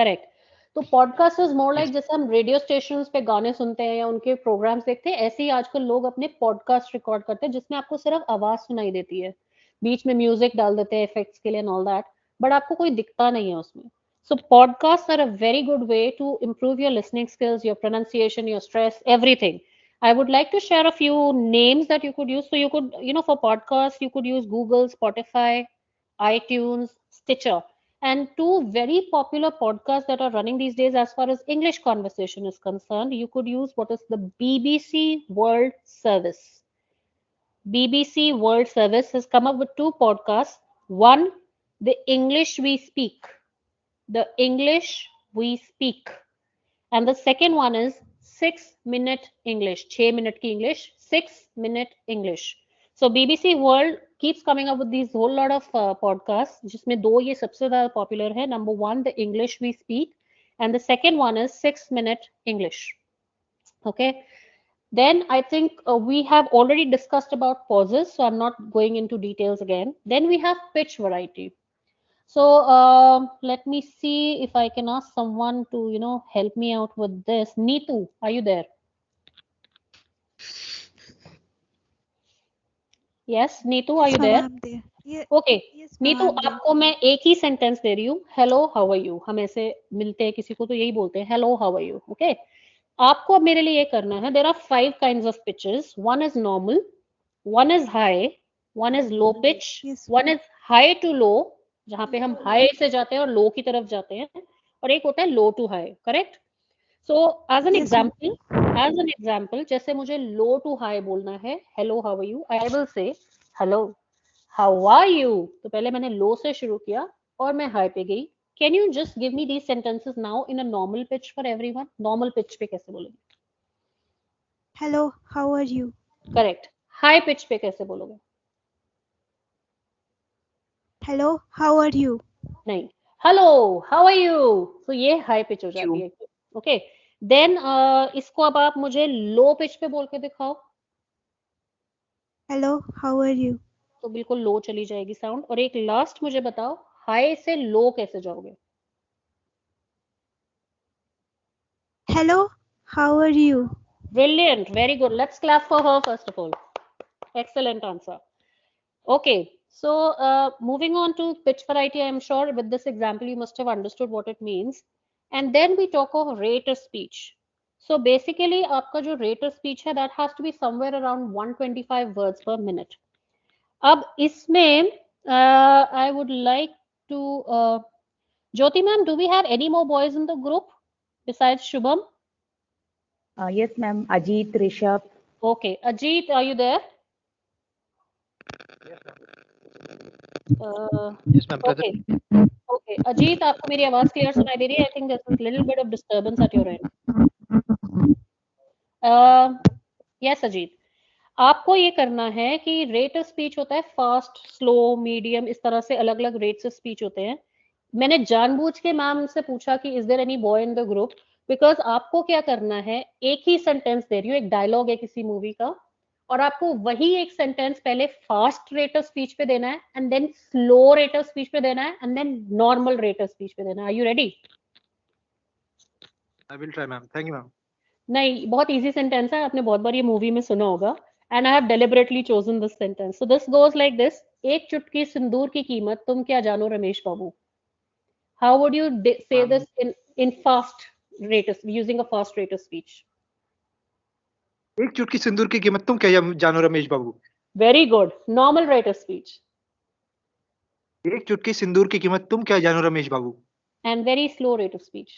Correct. तो podcast is more like जैसे हम radio stations पे गाने सुनते हैं या उनके प्रोग्राम्स देखते हैं, ऐसे ही आजकल लोग अपने पॉडकास्ट रिकॉर्ड करते हैं जिसमें आपको सिर्फ आवाज सुनाई देती है, बीच में म्यूजिक डाल देते हैं इफेक्ट्स के लिए एंड ऑल दैट, बट आपको कोई दिखता नहीं है उसमें. So podcast are a very good way to improve your listening skills, your pronunciation, your stress, everything. I would like to share a few names that you could use. So you could, you know, for podcasts, you could use Google, Spotify, iTunes, Stitcher. And two very popular podcasts that are running these days as far as English conversation is concerned, you could use what is the BBC World Service. BBC World Service has come up with two podcasts. One, The English We Speak. The English We Speak. And the second one is 6-minute English. 6 minute की English, 6-minute English. So BBC World keeps coming up with these whole lot of podcasts, जिसमें दो ये सबसे ज़्यादा popular है. Number one, The English We Speak, and the second one is 6-minute English. Okay. Then I think we have already discussed about pauses, so I'm not going into details again. Then we have pitch variety. So let me see if I can ask someone to, you know, help me out with this. Neetu, are you there? Yes, Neetu, are you there? I'm there. Yeah. Okay. Yes, Neetu, I'm there. आपको मैं एक ही sentence दे रही हूँ. Hello, how are you? हम ऐसे मिलते हैं किसी को तो यही बोलते हैं, Hello, how are you? Okay. आपको अब मेरे लिए ये करना है. There are 5 kinds of pitches. One is normal, one is high, one is low pitch, one is high to low, जहां पे हम हाई से जाते हैं और लो की तरफ जाते हैं, और एक होता है low to high. Correct. So as an example जैसे मुझे लो टू हाई बोलना है, hello how are you, I will say hello how are you. तो पहले मैंने लो से शुरू किया और मैं हाई पे गई. Can you just give me these sentences now in a normal pitch for everyone? Normal pitch पे कैसे बोलोगे? Hello how are you. Correct. High pitch पे कैसे बोलोगे? Hello how are you. नहीं, हेलो हाउ आर यू. तो ये high pitch हो जाती है. ओके. देन इसको अब आप मुझे लो पिच पे बोल के दिखाओ. Hello how are you. तो बिल्कुल लो चली जाएगी साउंड. और एक लास्ट मुझे बताओ, हाई से लो कैसे जाओगे? Hello how are you. Brilliant, very good. Let's clap for her first of all. Excellent answer. Okay, so moving on to pitch variety, I am sure with this example you must have understood what it means. And then we talk of rate of speech. So basically आपका जो rate of speech है, that has to be somewhere around 125 words per minute. अब इसमें I would like to Jyoti ma'am, do we have any more boys in the group besides Shubham? Yes, ma'am. Ajit, Rishabh. Okay, Ajit, are you there? Yes, ma'am. Okay. Okay, Ajit, आपको मेरी आवाज clear सुनाई दे रही है? I think there's a little bit of disturbance at your end. Yes Ajit, आपको ये करना है कि रेट ऑफ स्पीच होता है फास्ट, स्लो, मीडियम, इस तरह से अलग अलग रेट्स ऑफ स्पीच होते हैं। मैंने जानबूझ के मैम से पूछा कि is there any boy in the group, because आपको क्या करना है, एक ही सेंटेंस दे रही हूँ, एक डायलॉग है किसी मूवी का, और आपको वही एक सेंटेंस पहले फास्ट रेट ऑफ स्पीच पे देना है, and then slow rate of speech पे देना है, and then normal rate of speech पे देना है। Are you ready? I will try, ma'am. Thank you, ma'am. नहीं, बहुत इजी सेंटेंस है, आपने बहुत बार ये मूवी में सुना होगा, and I have deliberately chosen this sentence. So this goes like this: एक चुटकी सिंदूर की कीमत तुम क्या जानो रमेश बाबू। हाउ वुड यू से this in fast rate of, using a fast rate of speech? एक चुटकी सिंदूर की कीमत तुम क्या जानो रमेश बाबू। Very good. Normal rate of speech. एक चुटकी सिंदूर की कीमत तुम क्या जानो रमेश बाबू। And very slow rate of speech.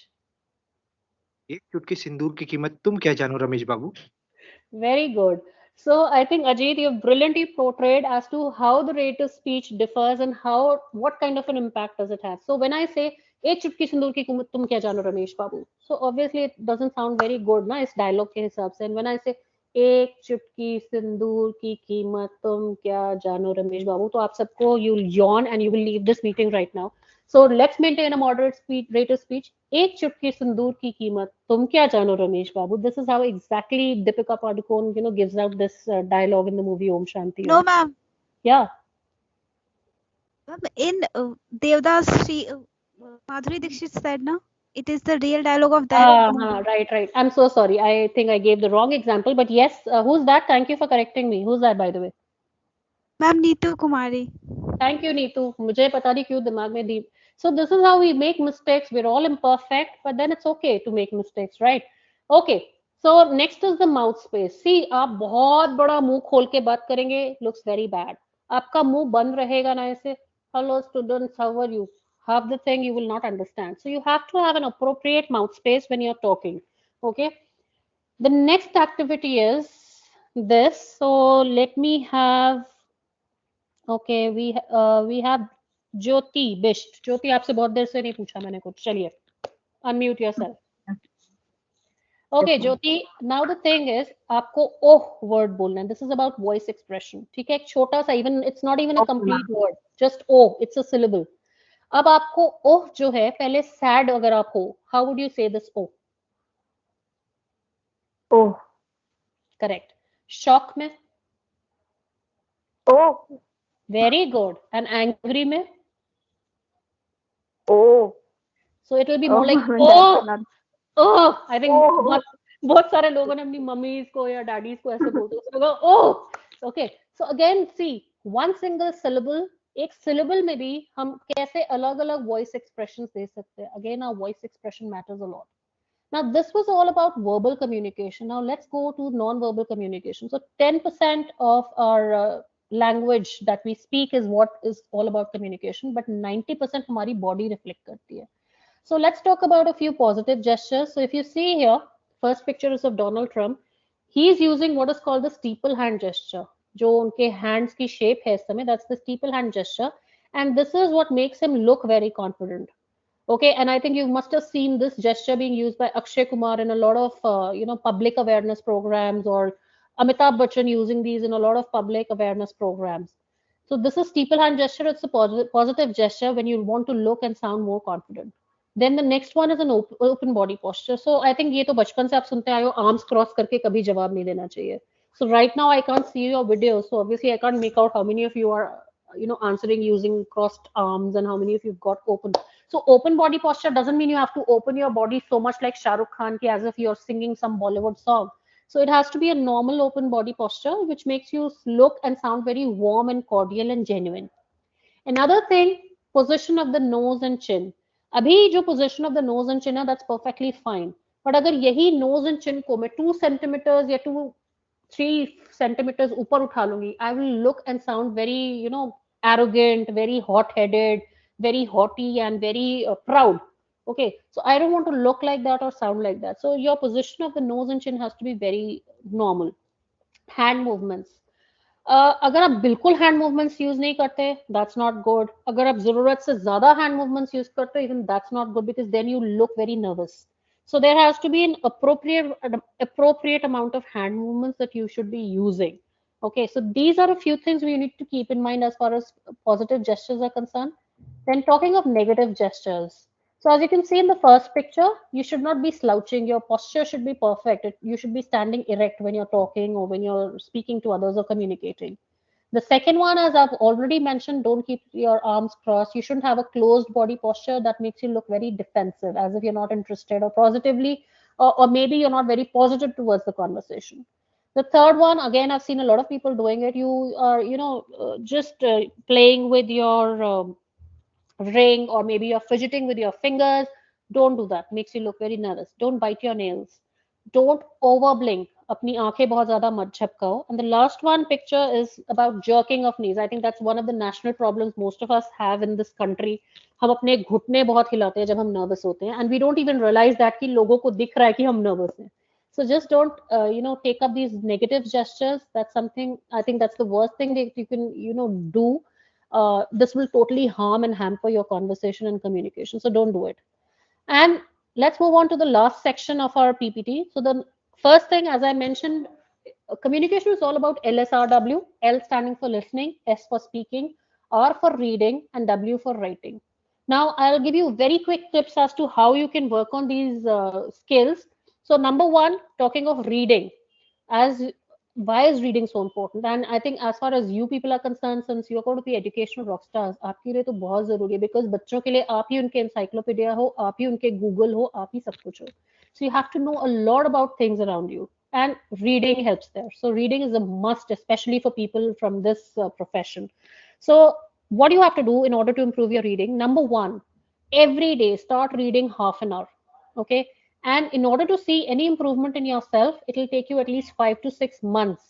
एक चुटकी सिंदूर की कीमत तुम क्या जानो रमेश बाबू। Very good. So I think Ajit, you've brilliantly portrayed as to how the rate of speech differs and how, what kind of an impact does it have. So when I say एक चुटकी सिंदूर की कीमत तुम क्या जानो रमेश बाबू, so obviously it doesn't sound very good ना इस dialogue के हिसाब से. And when I say एक चुटकी सिंदूर की कीमत तुम क्या जानो रमेश बाबू, तो आप सबको you'll yawn and you will leave this meeting right now. So let's maintain a moderate speed rate of speech. एक चुटकी सिंदूर की कीमत तुम क्या जानो रमेश बाबू. This is how exactly Deepika Padukone, gives out this dialogue in the movie Om Shanti. No, ma'am. Yeah. In Devdas, Madhuri Dixit said, no, it is the real dialogue of that. Right. I'm so sorry. I think I gave the wrong example. But yes, who's that? Thank you for correcting me. Who's that, by the way? Ma'am, Neetu Kumari. Thank you, Neetu. मुझे पता नहीं क्यों दिमाग में दी. So this is how we make mistakes. We're all imperfect, but then it's okay to make mistakes, right? Okay. So next is the mouth space. See, आप बहुत बड़ा मुंह खोल के बात करेंगे, looks very bad. आपका मुंह बंद रहेगा ना ऐसे, hello students, how are you? Half the thing you will not understand. So you have to have an appropriate mouth space when you're talking. Okay. The next activity is this. So let me have. Okay, we have Jyoti Bisht. Jyoti, आपसे बहुत देर से नहीं पूछा मैंने कुछ. चलिए, unmute yourself. Okay, Jyoti. Now the thing is, आपको oh word बोलना है. This is about voice expression. ठीक है, एक छोटा सा, even it's not even a complete word. Just oh, it's a syllable. अब आपको oh जो है, पहले sad अगर आप हो, how would you say this oh? Oh. Correct. Shock में? Oh. Very good. And angry में? Oh. So it will be more like I think बहुत सारे लोगों ने अपनी मम्मीज को या डैडीज को ऐसे बोलते हैं. Okay. So again, see, one single syllable. एक syllable में भी हम कैसे अलग-अलग voice expressions दे सकते हैं. Again, our voice expression matters a lot. Now, this was all about verbal communication. Now, let's go to non-verbal communication. So, 10% of our language that we speak is what is all about communication, but 90% हमारी body reflect करती है. So, let's talk about a few positive gestures. So, if you see here, first picture is of Donald Trump. He is using what is called the steeple hand gesture. जो उनके hands की shape है इस समय, that's the steeple hand gesture. And this is what makes him look very confident. Okay, and I think you must have seen this gesture being used by Akshay Kumar in a lot of public awareness programs, or Amitabh Bachchan using these in a lot of public awareness programs. So this is steeple hand gesture. It's a positive gesture when you want to look and sound more confident. Then the next one is an open body posture. So I think ये तो बचपन से आप सुनते आए हो, arms cross करके कभी जवाब नहीं देना चाहिए. So right now I can't see your video, so obviously I can't make out how many of you are answering using crossed arms and how many of you've got open. So open body posture doesn't mean you have to open your body so much like Shah Rukh Khan ki as if you're singing some Bollywood song. So it has to be a normal open body posture which makes you look and sound very warm and cordial and genuine. Another thing, position of the nose and chin. अभी जो position of the nose and chin है, that's perfectly fine. But अगर यही nose and chin को मैं 2 centimeters या 3 centimeters ऊपर उठा लूंगी, I will look and sound very, arrogant, very hot-headed, very haughty, and very proud. Okay, so I don't want to look like that or sound like that. So your position of the nose and chin has to be very normal. Hand movements. अगर आप बिल्कुल hand movements use नहीं करते, that's not good. अगर आप जरूरत से ज्यादा hand movements use करते, even that's not good, because then you look very nervous. So there has to be an appropriate amount of hand movements that you should be using. Okay, so these are a few things we need to keep in mind as far as positive gestures are concerned. Then talking of negative gestures. So as you can see in the first picture, you should not be slouching. Your posture should be perfect. You should be standing erect when you're talking or when you're speaking to others or communicating. The second one, as I've already mentioned, don't keep your arms crossed. You shouldn't have a closed body posture that makes you look very defensive, as if you're not interested or positively, or maybe you're not very positive towards the conversation. The third one, again, I've seen a lot of people doing it. You are, just playing with your ring, or maybe you're fidgeting with your fingers. Don't do that. Makes you look very nervous. Don't bite your nails. Don't over blink. अपनी आंखें बहुत ज्यादा मत झपकाओ. And the last one picture is about jerking of knees. I think that's one of the national problems most of us have in this country. हम अपने घुटने बहुत हिलाते हैं जब हम nervous होते हैं, and we don't even realize that कि लोगों को दिख रहा है कि हम nervous हैं. So just don't, take up these negative gestures. That's something, I think that's the worst thing that you can, do. This will totally harm and hamper your conversation and communication. So don't do it. And let's move on to the last section of our PPT. So the first thing, as I mentioned, communication is all about LSRW, L standing for listening, S for speaking, R for reading, and W for writing. Now, I'll give you very quick tips as to how you can work on these skills. So number one, talking of reading, as why is reading so important? And I think as far as you people are concerned, since you're going to be educational rock stars, आपके लिए तो बहुत जरूरी है, because बच्चों के लिए आप ही उनके encyclopedia हो, आप ही उनके Google हो, आप ही सब कुछ हो. So you have to know a lot about things around you, and reading helps there. So reading is a must, especially for people from this profession. So what do you have to do in order to improve your reading? Number one, every day start reading half an hour. Okay, and in order to see any improvement in yourself, it will take you at least 5 to 6 months.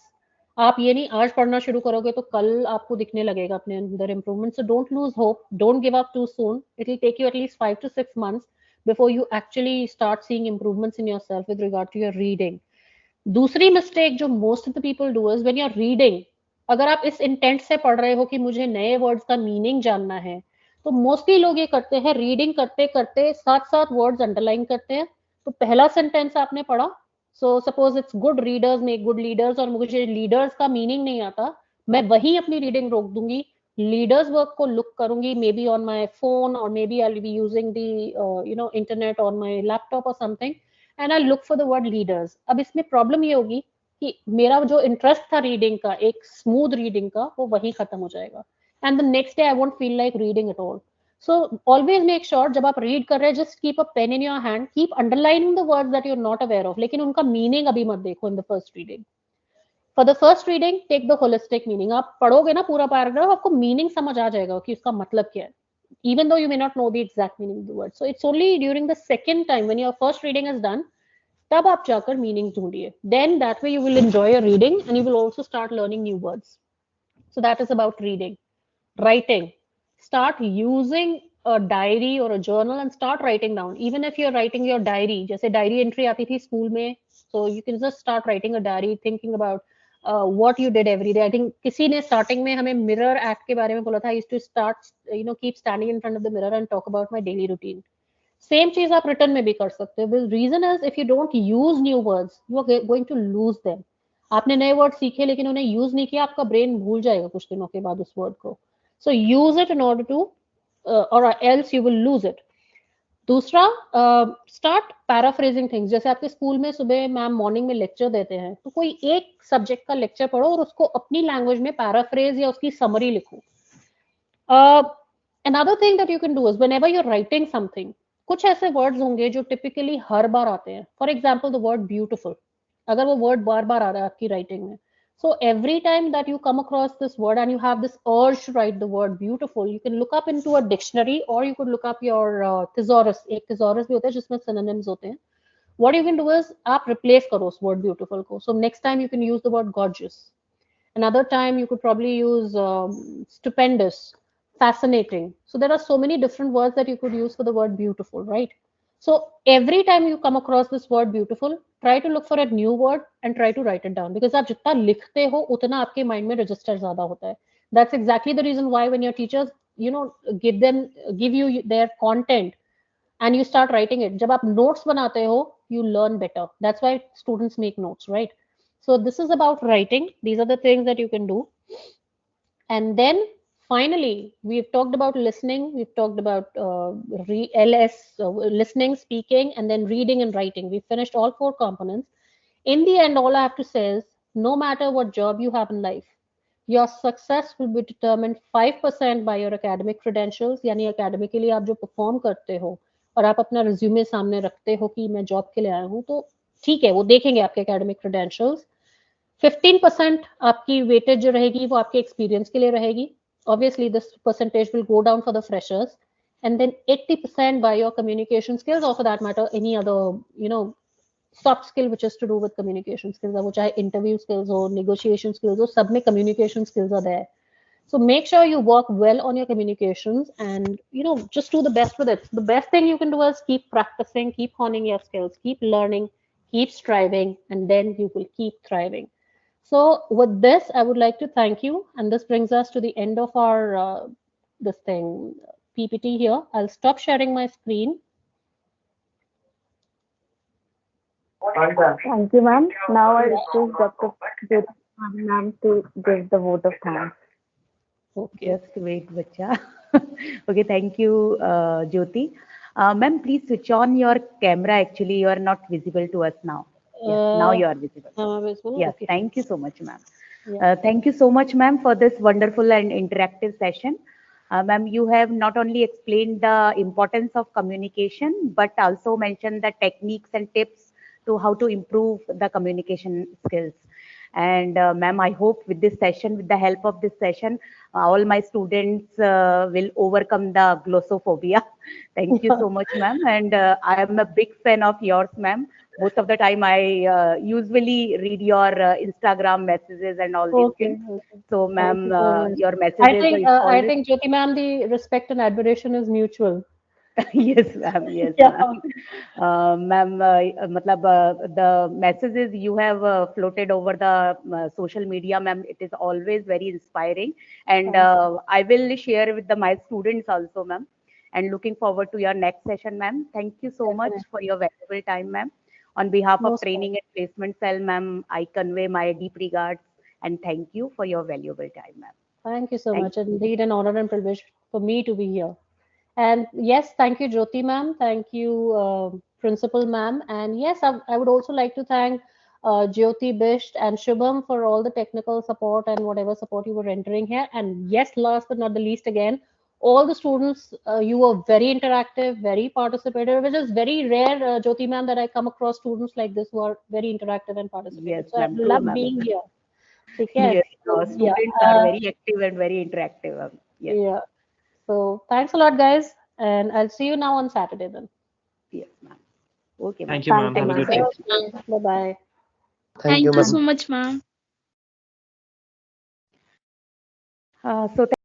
आप ये नहीं आज पढ़ना शुरू करोगे तो कल आपको दिखने लगेगा अपने अंदर improvement. So don't lose hope. Don't give up too soon. It will take you at least 5 to 6 months before you actually start seeing improvements in yourself with regard to your reading. दूसरी mistake जो most of the people do is when you're reading, अगर आप इस intent से पढ़ रहे हो कि मुझे नए words का meaning जानना है, तो mostly लोग ये करते हैं, reading करते करते साथ साथ words underline करते हैं. तो पहला सेंटेंस आपने पढ़ा, so suppose it's good readers make good leaders, और मुझे लीडर्स का मीनिंग नहीं आता, मैं वही अपनी रीडिंग रोक दूंगी, लीडर्स वर्क को लुक करूंगी, maybe on my phone और maybe I will be using the internet on my laptop और something, and I look for the word leaders. अब इसमें प्रॉब्लम ये होगी कि मेरा जो इंटरेस्ट था रीडिंग का, एक स्मूथ रीडिंग का, वो वहीं खत्म हो जाएगा, and the next day I won't feel like reading at all. So always make sure जब आप read कर रहे हैं, just keep a pen in your hand, keep underlining the words that you're not aware of, लेकिन उनका meaning अभी मत देखो in the first reading. For the first reading, take the holistic meaning. आप पढ़ोगे ना पूरा पैराग्राफ, आपको meaning समझ आ जाएगा कि उसका मतलब क्या है, even though you may not know the exact meaning of the word. So it's only during the second time when your first reading is done, तब आप जाकर meanings ढूंढिए. Then that way you will enjoy your reading and you will also start learning new words. So that is about reading. Writing. Start using a diary or a journal and start writing down. Even if you're writing your diary, जैसे diary entry आती थी school में, so you can just start writing a diary, thinking about what you did every day. I think किसी ने starting में हमें mirror act के बारे में बोला था. I used to start, keep standing in front of the mirror and talk about my daily routine. Same चीज आप written में भी कर सकते हो. The reason is if you don't use new words, you are going to lose them. आपने नए word सीखे लेकिन उन्हें यूज नहीं किया, आपका ब्रेन भूल जाएगा कुछ दिनों के बाद उस वर्ड को. So use it in order to, or else you will lose it. दूसरा, start paraphrasing things. जैसे आपके स्कूल में सुबह मैम मॉर्निंग में लेक्चर देते हैं, तो कोई एक सब्जेक्ट का लेक्चर पढ़ो और उसको अपनी लैंग्वेज में पैराफ्रेज या उसकी समरी लिखो. Another thing that you can do is whenever you're writing something, कुछ ऐसे वर्ड्स होंगे जो टिपिकली हर बार आते हैं. For example the word beautiful, अगर वो वर्ड बार बार आ रहा है आपकी राइटिंग में, so every time that you come across this word and you have this urge to write the word beautiful, you can look up into a dictionary or you could look up your thesaurus. एक thesaurus भी होता है जिसमें synonyms होते हैं. What you can do is आप replace करो उस word beautiful को. So next time you can use the word gorgeous. Another time you could probably use stupendous, fascinating. So there are so many different words that you could use for the word beautiful, right? So every time you come across this word beautiful, try to look for a new word and try to write it down, because आप जितना लिखते हो उतना आपके mind में register ज़्यादा होता है. That's exactly the reason why when your teachers, give you their content and you start writing it. जब आप notes बनाते हो, you learn better. That's why students make notes, right? So this is about writing. These are the things that you can do. And then finally, we've talked about listening. We've talked about listening, speaking, and then reading and writing. We've finished all 4 components. In the end, all I have to say is, no matter what job you have in life, your success will be determined 5% by your academic credentials, यानी academically आप जो perform करते हो और आप अपना resume सामने रखते हो कि मैं job के लिए आया हूँ, तो ठीक है, वो देखेंगे आपके academic credentials. 15% आपकी weightage जो रहेगी वो आपके experience के लिए रहेगी. Obviously, this percentage will go down for the freshers, and then 80% by your communication skills, or for that matter, any other, soft skill which is to do with communication skills, or chahe interview skills or negotiation skills, or sab mein communication skills are there. So make sure you work well on your communications, and just do the best with it. The best thing you can do is keep practicing, keep honing your skills, keep learning, keep striving, and then you will keep thriving. So with this, I would like to thank you, and this brings us to the end of our PPT here. I'll stop sharing my screen. Thank you, ma'am. Now I request Dr. Jyoti ma'am to give the vote of thanks. Okay. Just wait, bacha. Okay, thank you, Jyoti. Ma'am, please switch on your camera. Actually, you are not visible to us now. Yes, now you are visible. Yes, okay. Thank you so much, ma'am. Yeah. Thank you so much, ma'am, for this wonderful and interactive session. Ma'am, you have not only explained the importance of communication, but also mentioned the techniques and tips to how to improve the communication skills. And ma'am, I hope with this session, with the help of this session, all my students will overcome the glossophobia. Thank you so much, ma'am. And I am a big fan of yours, ma'am. Most of the time, I usually read your Instagram messages and all these things. So, ma'am, your messages. I think Jyoti ma'am, the respect and admiration is mutual. Yes, ma'am. Yes, ma'am. The messages you have floated over the social media, ma'am, it is always very inspiring. And I will share with my students also, ma'am. And looking forward to your next session, ma'am. Thank you so much for your valuable time, ma'am. On behalf of Training and Placement Cell, ma'am, I convey my deep regards and thank you for your valuable time, ma'am. Thank you so much. Indeed, an honor and privilege for me to be here. And yes, thank you, Jyoti ma'am. Thank you, Principal ma'am. And yes, I would also like to thank Jyoti, Bisht, and Shubham for all the technical support and whatever support you were rendering here. And yes, last but not the least, again, all the students, you were very interactive, very participative, which is very rare, Jyoti ma'am, that I come across students like this who are very interactive and participative. Yes, so I love being here. Yes, students are very active and very interactive. Yes. Yeah. So thanks a lot, guys, and I'll see you now on Saturday then. Yes, ma'am. Okay, thank you, ma'am. Have a good day. Bye bye. Thank you so much, ma'am. So